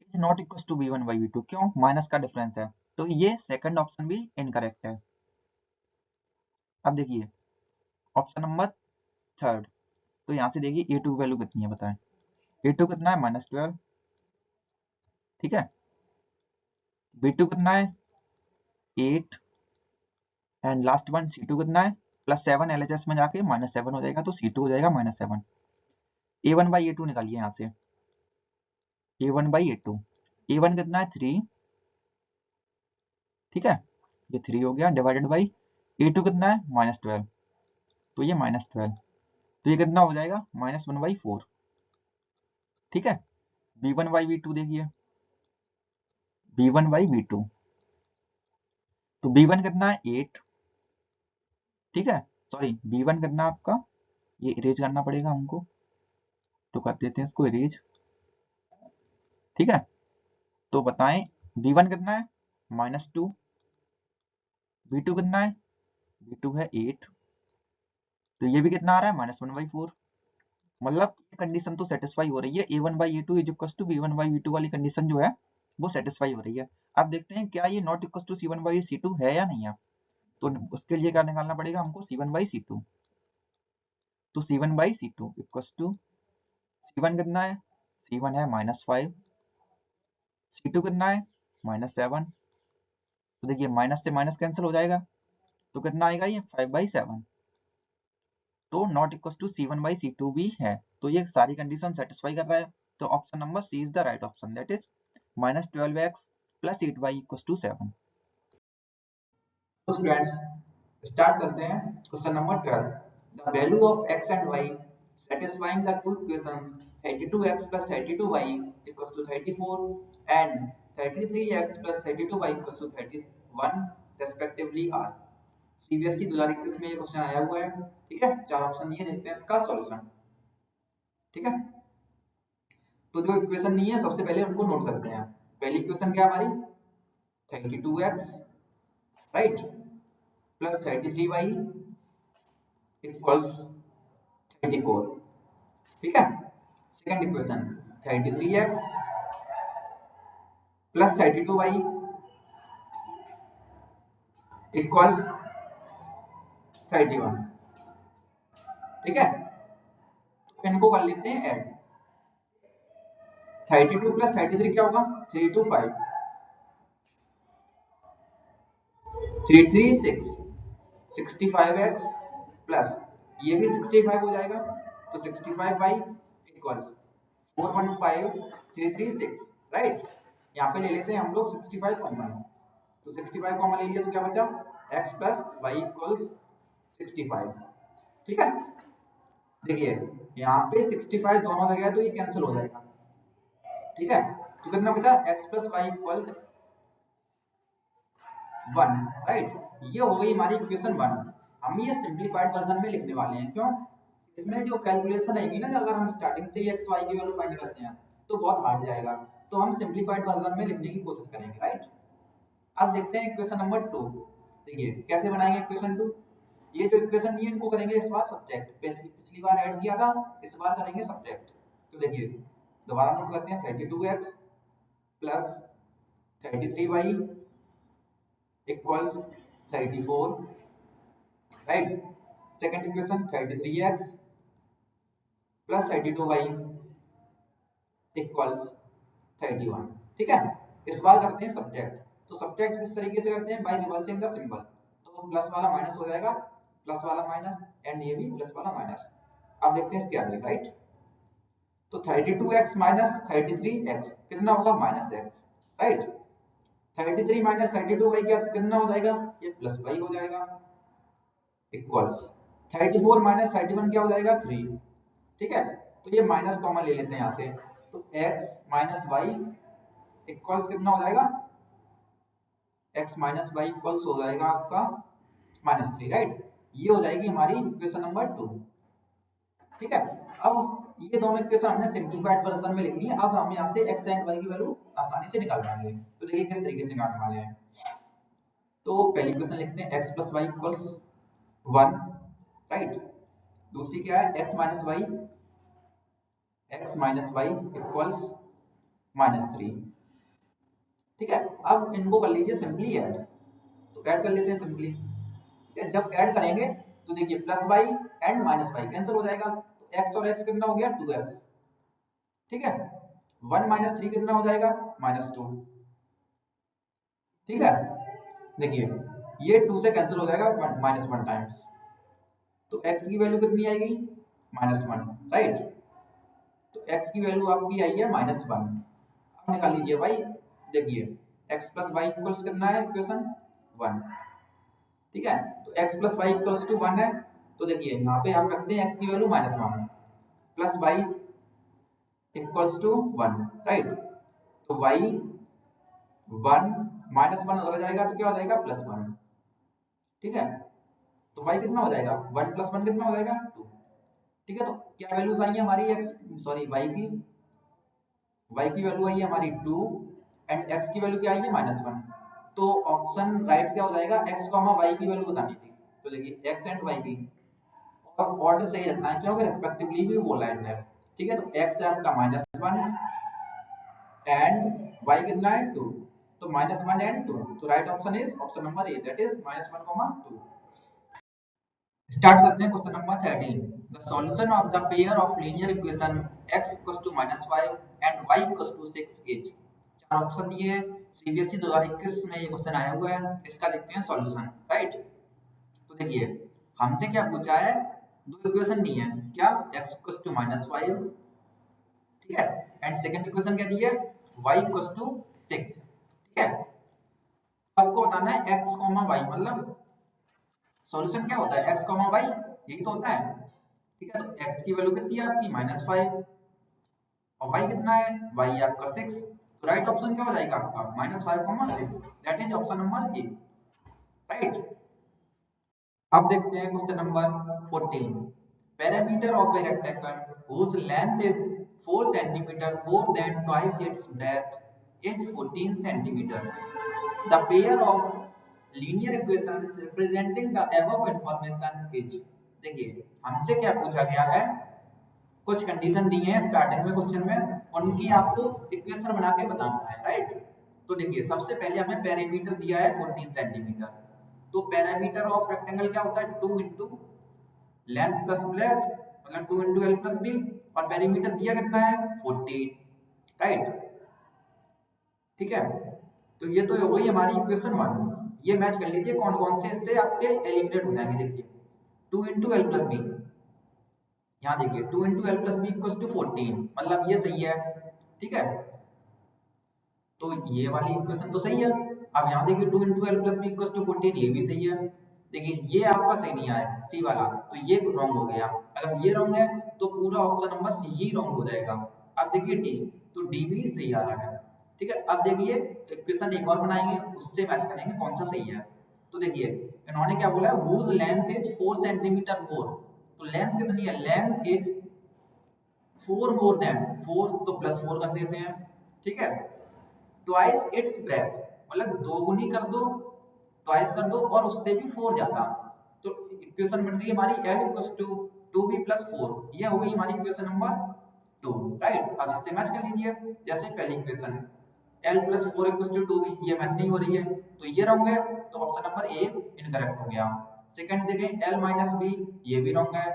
is not equal to B1/B2, क्यों, माइनस का डिफरेंस है, तो ये सेकंड ऑप्शन भी इनकरेक्ट है। अब देखिए ऑप्शन नंबर थर्ड, तो यहाँ से देखिए A2 की वैल्यू कितनी है बताएं, A2 कितना है -12, ठीक है। B2 कितना है 8, एंड लास्ट वन C2 कितना है +7, LHS में जाके -7 हो जाएगा, तो C2 हो जाएगा -7। A1/A2 निकालिए यहाँ से, A1/A2, A1 कितना है 3, ठीक है, ये 3 हो गया, डिवाइडेड बाई A2 कितना है -12, तो ये -12, तो ये कितना हो जाएगा -1/4, ठीक है। B1/B2 देखिए, B1/B2, तो B1 कितना है 8, ठीक है, सॉरी B1 कितना आपका, ये इरेज करना पड़ेगा हमको, तो कर देते हैं इसको इरेज, ठीक है। तो बताएं B1 कितना है -2, B2 कितना है, B2 है 8, तो ये भी कितना आ रहा है -1/4, मतलब कंडीशन तो सेटिस्फाई हो रही है, A1/A2 is equal to B1/B2 वाली कंडीशन जो है वो सेटिस्फाई हो रही है। अब देखते हैं क्या ये नॉट इक्वल टू C1/C2 है या नहीं है, तो उसके लिए क्या निकालना पड़ेगा हमको, C1/C2, तो C1/C2 इक्वल टू C1 कितना है, C1 है -5, C2 कितना है -7, तो देखिए माइनस से माइनस कैंसिल हो जाएगा, तो कितना आएगा ये 5/7, तो नॉट इक्वल टू C1/C2 भी है, तो ये सारी कंडीशन सेटिस्फाई कर रहा है, तो option number C is the right option, that is -12x + 8y = 7। तो स्टूडेंट्स स्टार्ट करते हैं question number 12, the value of x and y satisfying the two equations 32x + 32y = 34 and 33x + 32y = 31 respectively are। CBSE 2021 में ये question आया हुआ है, ठीक है। चार ऑप्शन ये देखते हैं इसका सॉल्यूशन, ठीक है। तो जो इक्वेशन नहीं है सबसे पहले उनको नोट करते हैं। पहली इक्वेशन क्या हमारी 32x right plus 33y equals 34, ठीक है। Second equation 33x plus 32y equals 31, ठीक है। तो इनको कर लेते हैं ऐड, 32 प्लस 33 क्या होगा 325, 336 65x प्लस ये भी 65 हो जाएगा, तो 65y इक्वल्स 415336, राइट। यहाँ पे ले लेते हैं हम लोग 65 कॉमन, तो 65 कॉमन ले लिया तो क्या बचा x प्लस वाई इक्वल्स 65, ठीक है। देखिए यहाँ पे 65 दोनों जगह है तो ये कैंसिल हो जाएगा, ठीक है। तो कितना बचा x plus y equals 1, right. ये हो गई हमारी इक्वेशन 1। हम ये सिंपलीफाइड वर्जन में लिखने वाले हैं, क्यों, इसमें जो कैलकुलेशन आएगी ना, अगर हम स्टार्टिंग से ही x y की वैल्यू फाइंड करते हैं तो बहुत हार्ड जाएगा, तो हम सिंपलीफाइड वर्जन में लिखने की कोशिश करेंगे, राइट। अब देखते हैं इक्वेशन नंबर 2, देखिए कैसे बनाएंगे इक्वेशन 2। ये जो इक्वेशन नहीं है इनको करेंगे इस बार सब्जेक्ट, पिछली बार ऐड किया था, इस बार करेंगे सब्जेक्ट। तो देखिए दोबारा नोट करते हैं 32x plus 33y equals 34, right. Second equation 33x plus 32y equals 31, ठीक है। इस बार करते हैं सब्जेक्ट, तो सब्जेक्ट किस तरीके से करते हैं, बाय रिवर्सिंग द सिंबल, तो प्लस वाला माइनस हो जाएगा, प्लस वाला माइनस, एंड ये भी प्लस वाला माइनस। अब देखते हैं इसके आगे, राइट। तो 32x माइनस 33x कितना होगा -x, राइट। 33 माइनस 32y क्या कितना हो जाएगा, ये प्लस y हो जाएगा, इक्वल्स 34 माइनस 31 क्या हो जाएगा 3, ठीक है। तो ये माइनस कॉमन ले लेते हैं यहाँ से, तो x माइनस वाई इक्वल्स कितना हो जाएगा x माइनस वाई इक्वल्स हो जाएगा आपका -3, राइट। ये हो जाएगी हमारी इक्वेशन नंबर 2, ठीक है। अब ये दोनों इक्वेशन हमने सिंपलीफाइड वर्जन में लिखनी है। अब हम यहाँ से x एंड y की वैल्यू आसानी से निकाल पाएंगे। तो देखिए किस तरीके से निकालने वाले हैं। तो पहली इक्वेशन लिखते हैं x plus y equals 1, right. दूसरी क्या है x माइनस वाई इक्वल्स -3, ठीक है। अब इनको कर लीजिए सिंपली ऐड, तो ऐड कर लेते हैं सिंपली। जब ऐड करेंगे तो देखिए plus y and minus y cancel हो जाएगा, तो x और x कितना हो गया 2x, ठीक है। 1 माइनस 3 कितना हो जाएगा -2, ठीक है। देखिए ये 2 से कैंसिल हो जाएगा -1 टाइम्स, तो x की वैल्यू कितनी आएगी -1, राइट। तो x की वैल्यू आपकी आई है -1। अब निकाल लीजिए भाई, देखिए x प्लस वाई इक्वल्स कितना है इक्वेशन 1, ठीक है। तो x plus y equals to 1 है, तो देखिए यहाँ पे हम रखते हैं x की value -1 plus y equals to 1, right. तो y 1 -1 उधर जाएगा तो क्या हो जाएगा +1, ठीक है। तो y कितना हो जाएगा 1 + 1 कितना हो जाएगा 2, ठीक है। तो क्या वैल्यूज आई है हमारी y की वैल्यू आई है हमारी 2 एंड x की वैल्यू क्या आई है -1। तो ऑप्शन राइट क्या हो जाएगा x, y की वैल्यू बतानी थी, तो देखिए x एंड y की, और ऑर्डर सही रखना है क्योंकि रिस्पेक्टिवली भी बोला है, ठीक है। तो x है आपका -1 एंड y कितना है 2, तो -1 एंड 2, तो right option is option number A, that is -1, 2। Start करते हैं question number 13। The solution of the pair of linear equation x -5 and y 6 is. चार ऑप्शन दिए हैं, सीबीएसई 2021 में ये क्वेश्चन आया हुआ है। इसका देखते हैं सॉल्यूशन, राइट। तो देखिए हमसे क्या पूछा है, दो इक्वेशन दी है, क्या x -5, ठीक है, एंड सेकंड इक्वेशन क्या दी है y 6, ठीक है। आपको बताना है x, y, मतलब सॉल्यूशन क्या होता है x, y, यही तो होता है, ठीक है। तो x की वैल्यू कितनी है आपकी -5 और y कितना है y आपका 6, तो राइट ऑप्शन क्या हो जाएगा आपका -5, 6, that is option number A, right. अब देखते हैं question number 14। Parameter of a rectangle whose length is 4 cm more than twice its breadth is 14 cm. The pair of linear equations representing the above information is। देखिए हमसे क्या पूछा गया है, कुछ कंडीशन दी है स्टार्टिंग में क्वेश्चन में, उनकी आपको इक्वेशन बना के बताना है, राइट। तो देखिए सबसे पहले हमें पैरामीटर दिया है 14 सेंटीमीटर, तो पैरामीटर ऑफ रेक्टेंगल क्या होता है 2 इंटू लेंथ प्लस ब्रेथ, मतलब 2 इंटू एल प्लस बी, और पैरामीटर दिया कितना है 14, राइट, ठीक है। तो ये तो हो गई हमारी इक्वेशन 1। ये मैच कर लीजिए कौन कौन से इससे आपके एलिमिनेट हो जाएंगे। देखिए 2 इंटू एल प्लस बी, यहाँ देखिए 2 into l plus b equal to 14, मतलब ये सही है, ठीक है। तो ये वाली इक्वेशन तो सही है। अब यहाँ देखिए 2 into l plus b equal to 14, ये भी सही है। देखिए ये आपका सही नहीं आया सी वाला, तो ये रॉन्ग हो गया। अगर ये रॉन्ग है तो पूरा ऑप्शन नंबर सी ही रॉन्ग हो जाएगा। अब देखिए डी, तो डी भी सही आ रहा है, ठीक है। अब देखिए इक्वेशन एक और बनाएंगे, उससे मैच करेंगे कौन सा सही है। तो देखिए इन्होंने क्या बोला है, whose length is 4 सेंटीमीटर मोर, तो लेंथ कितनी है, लेंथ इज 4 मोर देन 4, तो +4 कर देते हैं, ठीक है। ट्वाइस इट्स ब्रेथ, मतलब दोगुनी कर दो, ट्वाइस कर दो और उससे भी 4 ज्यादा, तो इक्वेशन बन गई हमारी l इक्वल्स टू 2b + 4, ये हो गई हमारी इक्वेशन नंबर 2, राइट। अब इससे मैच कर लीजिए, जैसे पहली इक्वेशन l + 4 = 2b, ये मैच नहीं हो रही है तो ये रॉन्ग है, तो ऑप्शन नंबर ए इनकरेक्ट हो गया। सेकंड देखें l - b, ये भी रॉन्ग है,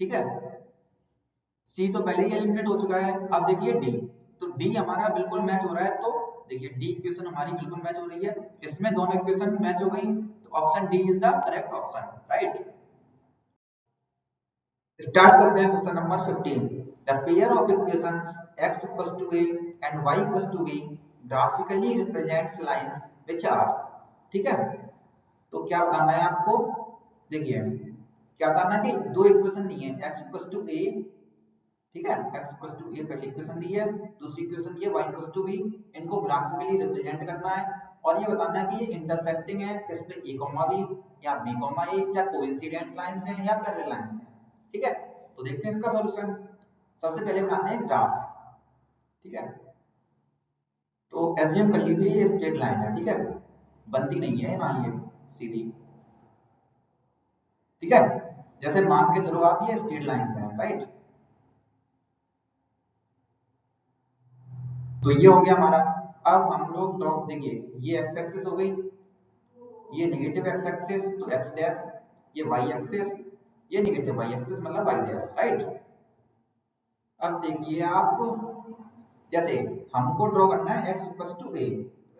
ठीक है। सी तो पहले ही एलिमिनेट हो चुका है। अब देखिए डी, तो डी हमारा बिल्कुल मैच हो रहा है, तो देखिए डी इक्वेशन हमारी बिल्कुल मैच हो रही है, इसमें दोनों इक्वेशन मैच हो गई, तो option D is the correct option, right. Start करते हैं question number 15। The pair of equations x = a and y = b graphically represents lines which are, ठीक है। तो क्या बताना है आपको, देखिए क्या बताना है कि दो इक्वेशन दी है x = a, ठीक है, x = a पहली इक्वेशन दी है, दूसरी इक्वेशन दी है y = b, इनको ग्राफिकली रिप्रेजेंट करना है और ये बताना है कि ये इंटरसेक्टिंग है किस पे ए कॉमा बी या बी कॉमा ए या कोइंसिडेंट लाइंस हैं या पैरेलल लाइंस हैं। ठीक है, तो देखते हैं इसका सॉल्यूशन। सबसे पहले बनाते हैं ग्राफ। ठीक है, तो एज्यूम कर लीजिए ये स्ट्रेट लाइन है। ठीक है, बनती नहीं है ना ये सीधी। ठीक है, जैसे मान के चलो आप ये स्ट्रेट लाइंस हैं, राइट। तो ये हो गया हमारा। अब हम लोग ड्रॉ, देखिए ये एक्स एक्सिस हो गई, ये नेगेटिव एक्स एक्सिस तो एक्स डैश, ये वाई एक्सिस, ये नेगेटिव वाई एक्सिस मतलब वाई डैश, राइट। अब देखिए आप, जैसे हमको ड्रॉ करना है x equal to A,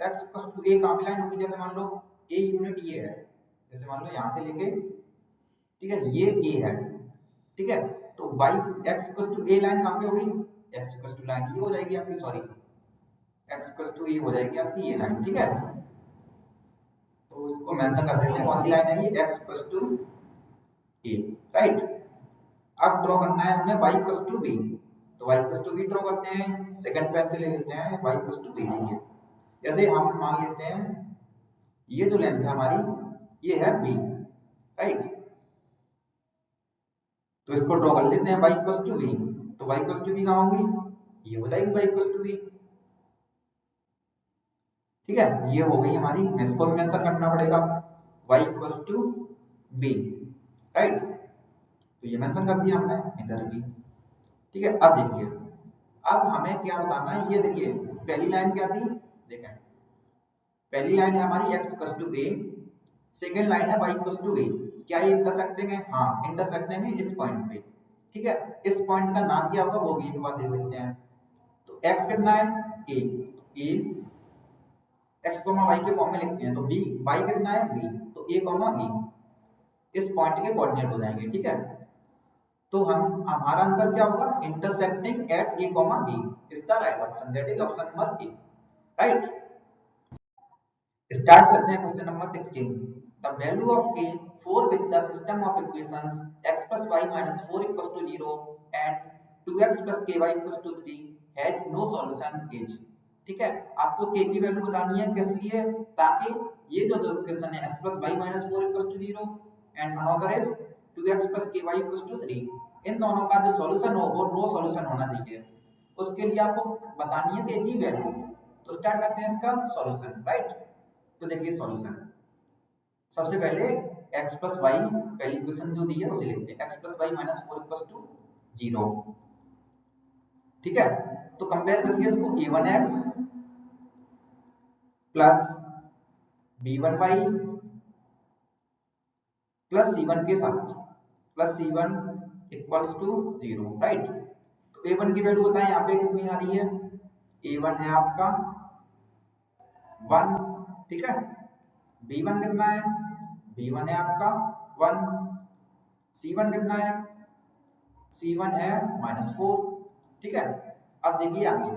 x equal to A कहाँ पे लाइन होगी, जैसे मान लो a यूनिट ये है, जैसे मान लो यहाँ से लेके, ठीक है, ये a है। ठीक है, तो y x equal to a line कहाँ पे होगी, x इक्वल टू लाइन ये हो जाएगी आपकी, sorry x equal to a हो जाएगी आपकी ये लाइन। ठीक है, तो इसको मेंशन कर देते हैं कौन सी लाइन है ये, x equal to a, right. अब ड्रॉ करना है हमें y इक्वल टू b, तो y equal to b draw करते हैं, सेकंड पेन से ले लेते हैं y इक्वल टू b लेंगे। जैसे हम मान लेते हैं ये जो लेंथ है हमारी ये है b, राइट। तो इसको ड्रॉ कर लेते हैं y इक्वल टू b, तो y इक्वल टू b कहाँ होगी, ये हो जाएगी y इक्वल टू b। ठीक है, ये हो गई हमारी, इसको भी मेंशन करना पड़ेगा y equal to b, right. तो ये मेंशन कर दिया हमने इधर भी। ठीक है, अब देखिए, अब हमें क्या बताना है, ये देखिए पहली लाइन क्या थी, देखें पहली लाइन है हमारी x equal to a, second line है y इक्वल टू a, क्या ये इंटरसेक्टिंग है, हाँ इंटरसेक्टिंग है इस पॉइंट पे। ठीक है, इस पॉइंट का नाम क्या होगा वो भी एक बार देख लेते हैं। तो x कितना है a, a x y के फॉर्म में लिखते हैं, तो b y कितना है b, तो a b इस पॉइंट के कोऑर्डिनेट हो जाएंगे। ठीक है, तो हम हमारा आंसर क्या होगा, intersecting at a b is the right option, that is option number A, right. Start करते हैं question number 16। The value of a for which the system of equations x plus y minus 4 equals to 0 and 2x plus ky equals to 3 has no solution is। ठीक है, आपको k की value बतानी है, किस लिए, ताकि ये जो दो इक्वेशन है x plus y minus 4 equals to 0 and another is 2x plus ky equals to 3, इन दोनों का जो सॉल्यूशन हो वो नो सॉल्यूशन होना चाहिए। उसके लिए आपको बतानी है k की वैल्यू। तो स्टार्ट करते हैं इसका सॉल्यूशन, राइट। तो देखिए सॉल्यूशन, सबसे पहले x प्लस वाई पहली इक्वेशन जो दी है उसे लिखते हैं, x plus y minus 4 equals to 0। ठीक है, तो कंपेयर करिए इसको, a1x plus b1y plus c1 के साथ, plus c1 equals to 0, right. तो a1 की वैल्यू बताएं यहाँ पे कितनी आ रही है, a1 है आपका 1, ठीक है। b1 कितना है, b1 है आपका 1, c1 कितना है, c1 है -4। ठीक है, अब देखिए आगे,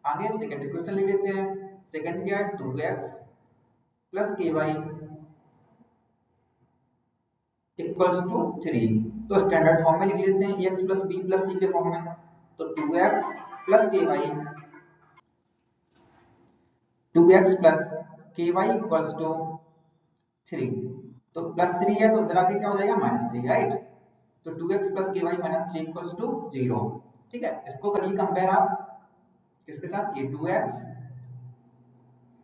आगे सेकंड इक्वेशन ले लेते हैं। सेकंड क्या है, 2x plus ky equals to 3। तो स्टैंडर्ड फॉर्म में लिख लेते हैं, x plus b plus c के फॉर्म में। तो 2x plus ky, 2x plus ky equals to 3। तो प्लस 3 है तो इधर आके क्या हो जाएगा, -3, राइट। तो 2x plus ky minus 3 equals to 0। ठीक है, इसको करिए कंपेयर आप किसके साथ, a2x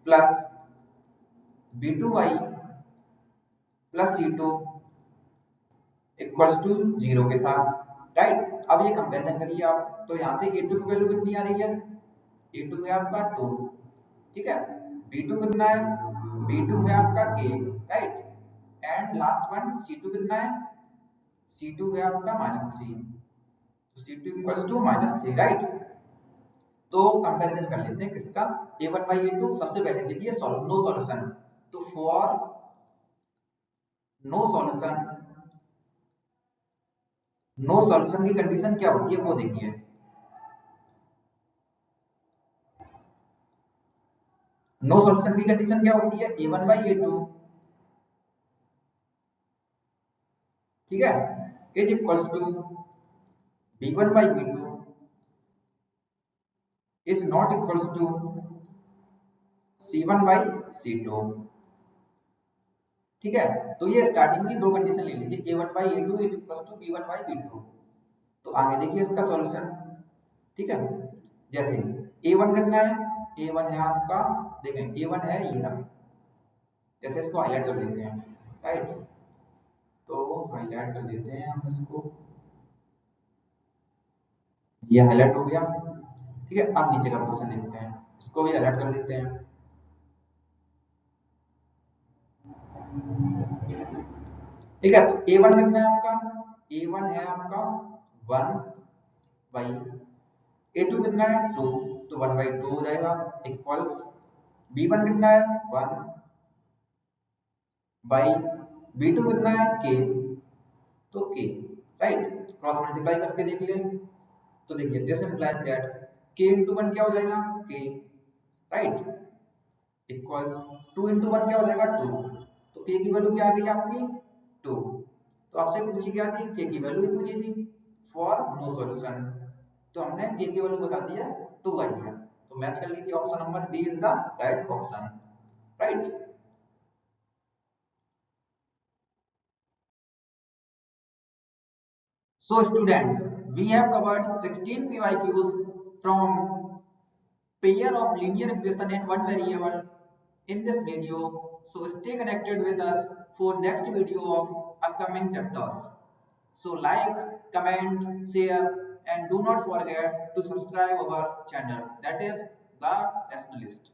plus b2y plus c2 equals to 0 के साथ, राइट। अब ये कंपेरिजन करिए आप, तो यहाँ से a2 की वैल्यू कितनी आ रही है, a2 है आपका 2, ठीक है। b2 कितना है, b2 है आपका k, right. And last one c2 कितना है, c2 है आपका -3, तो c2 इक्वल्स टू -3, राइट। तो कंपैरिजन कर लेते हैं किसका, a1 by a2। सबसे पहले देखिए नो सॉल्यूशन, तो for no solution, no solution की कंडीशन क्या होती है वो देखिए। नो सॉल्यूशन की कंडीशन क्या होती है, a1 by a2, ठीक है, is equals to b1 by b2 is not equals to C1 by C2। ठीक है, तो ये स्टार्टिंग की दो कंडीशन ले लीजिए, A1 by A2 is equal to B1 by B2। तो आगे देखिए इसका सॉल्यूशन। ठीक है, जैसे A1 कितना है, A1 है आपका, देखें A1 है ये रहा, जैसे इसको हाईलाइट कर लेते हैं, राइट, तो हाईलाइट कर लेते हैं हम इसको, ये हाईलाइट हो गया। ठीक है, अब नीचे का पोर्शन देखते हैं, इसको भी हाईलाइट कर लेते हैं। ठीक है, तो A1 कितना है आपका, A1 है आपका 1 बाई, A2 कितना है 2, तो 1 बाई 2 हो जाएगा, इक्वल्स B1 कितना है 1 बाई, B2 कितना है K, तो K, राइट, क्रॉस मल्टीप्लाई करके देख ले, तो देखिए this implies that K into 1 क्या हो जाएगा K, राइट, इक्वल्स 2 इंटू 1 क्या हो जाएगा 2, तो K की वैल्यू क्या आ गई आपकी 2। तो आपसे पूछी क्या थी, K की वैल्यू ही पूछी थी फॉर नो सॉल्यूशन, तो हमने K की वैल्यू बता दिया 2 आई है, तो मैच कर लीजिए, option number D is the right option, right. So students, we have covered 16 PYQs from pair of linear equation and one variable in this video. So stay connected with us for next video of upcoming chapters. So like, comment, share and do not forget to subscribe our channel, that is The Rationalist.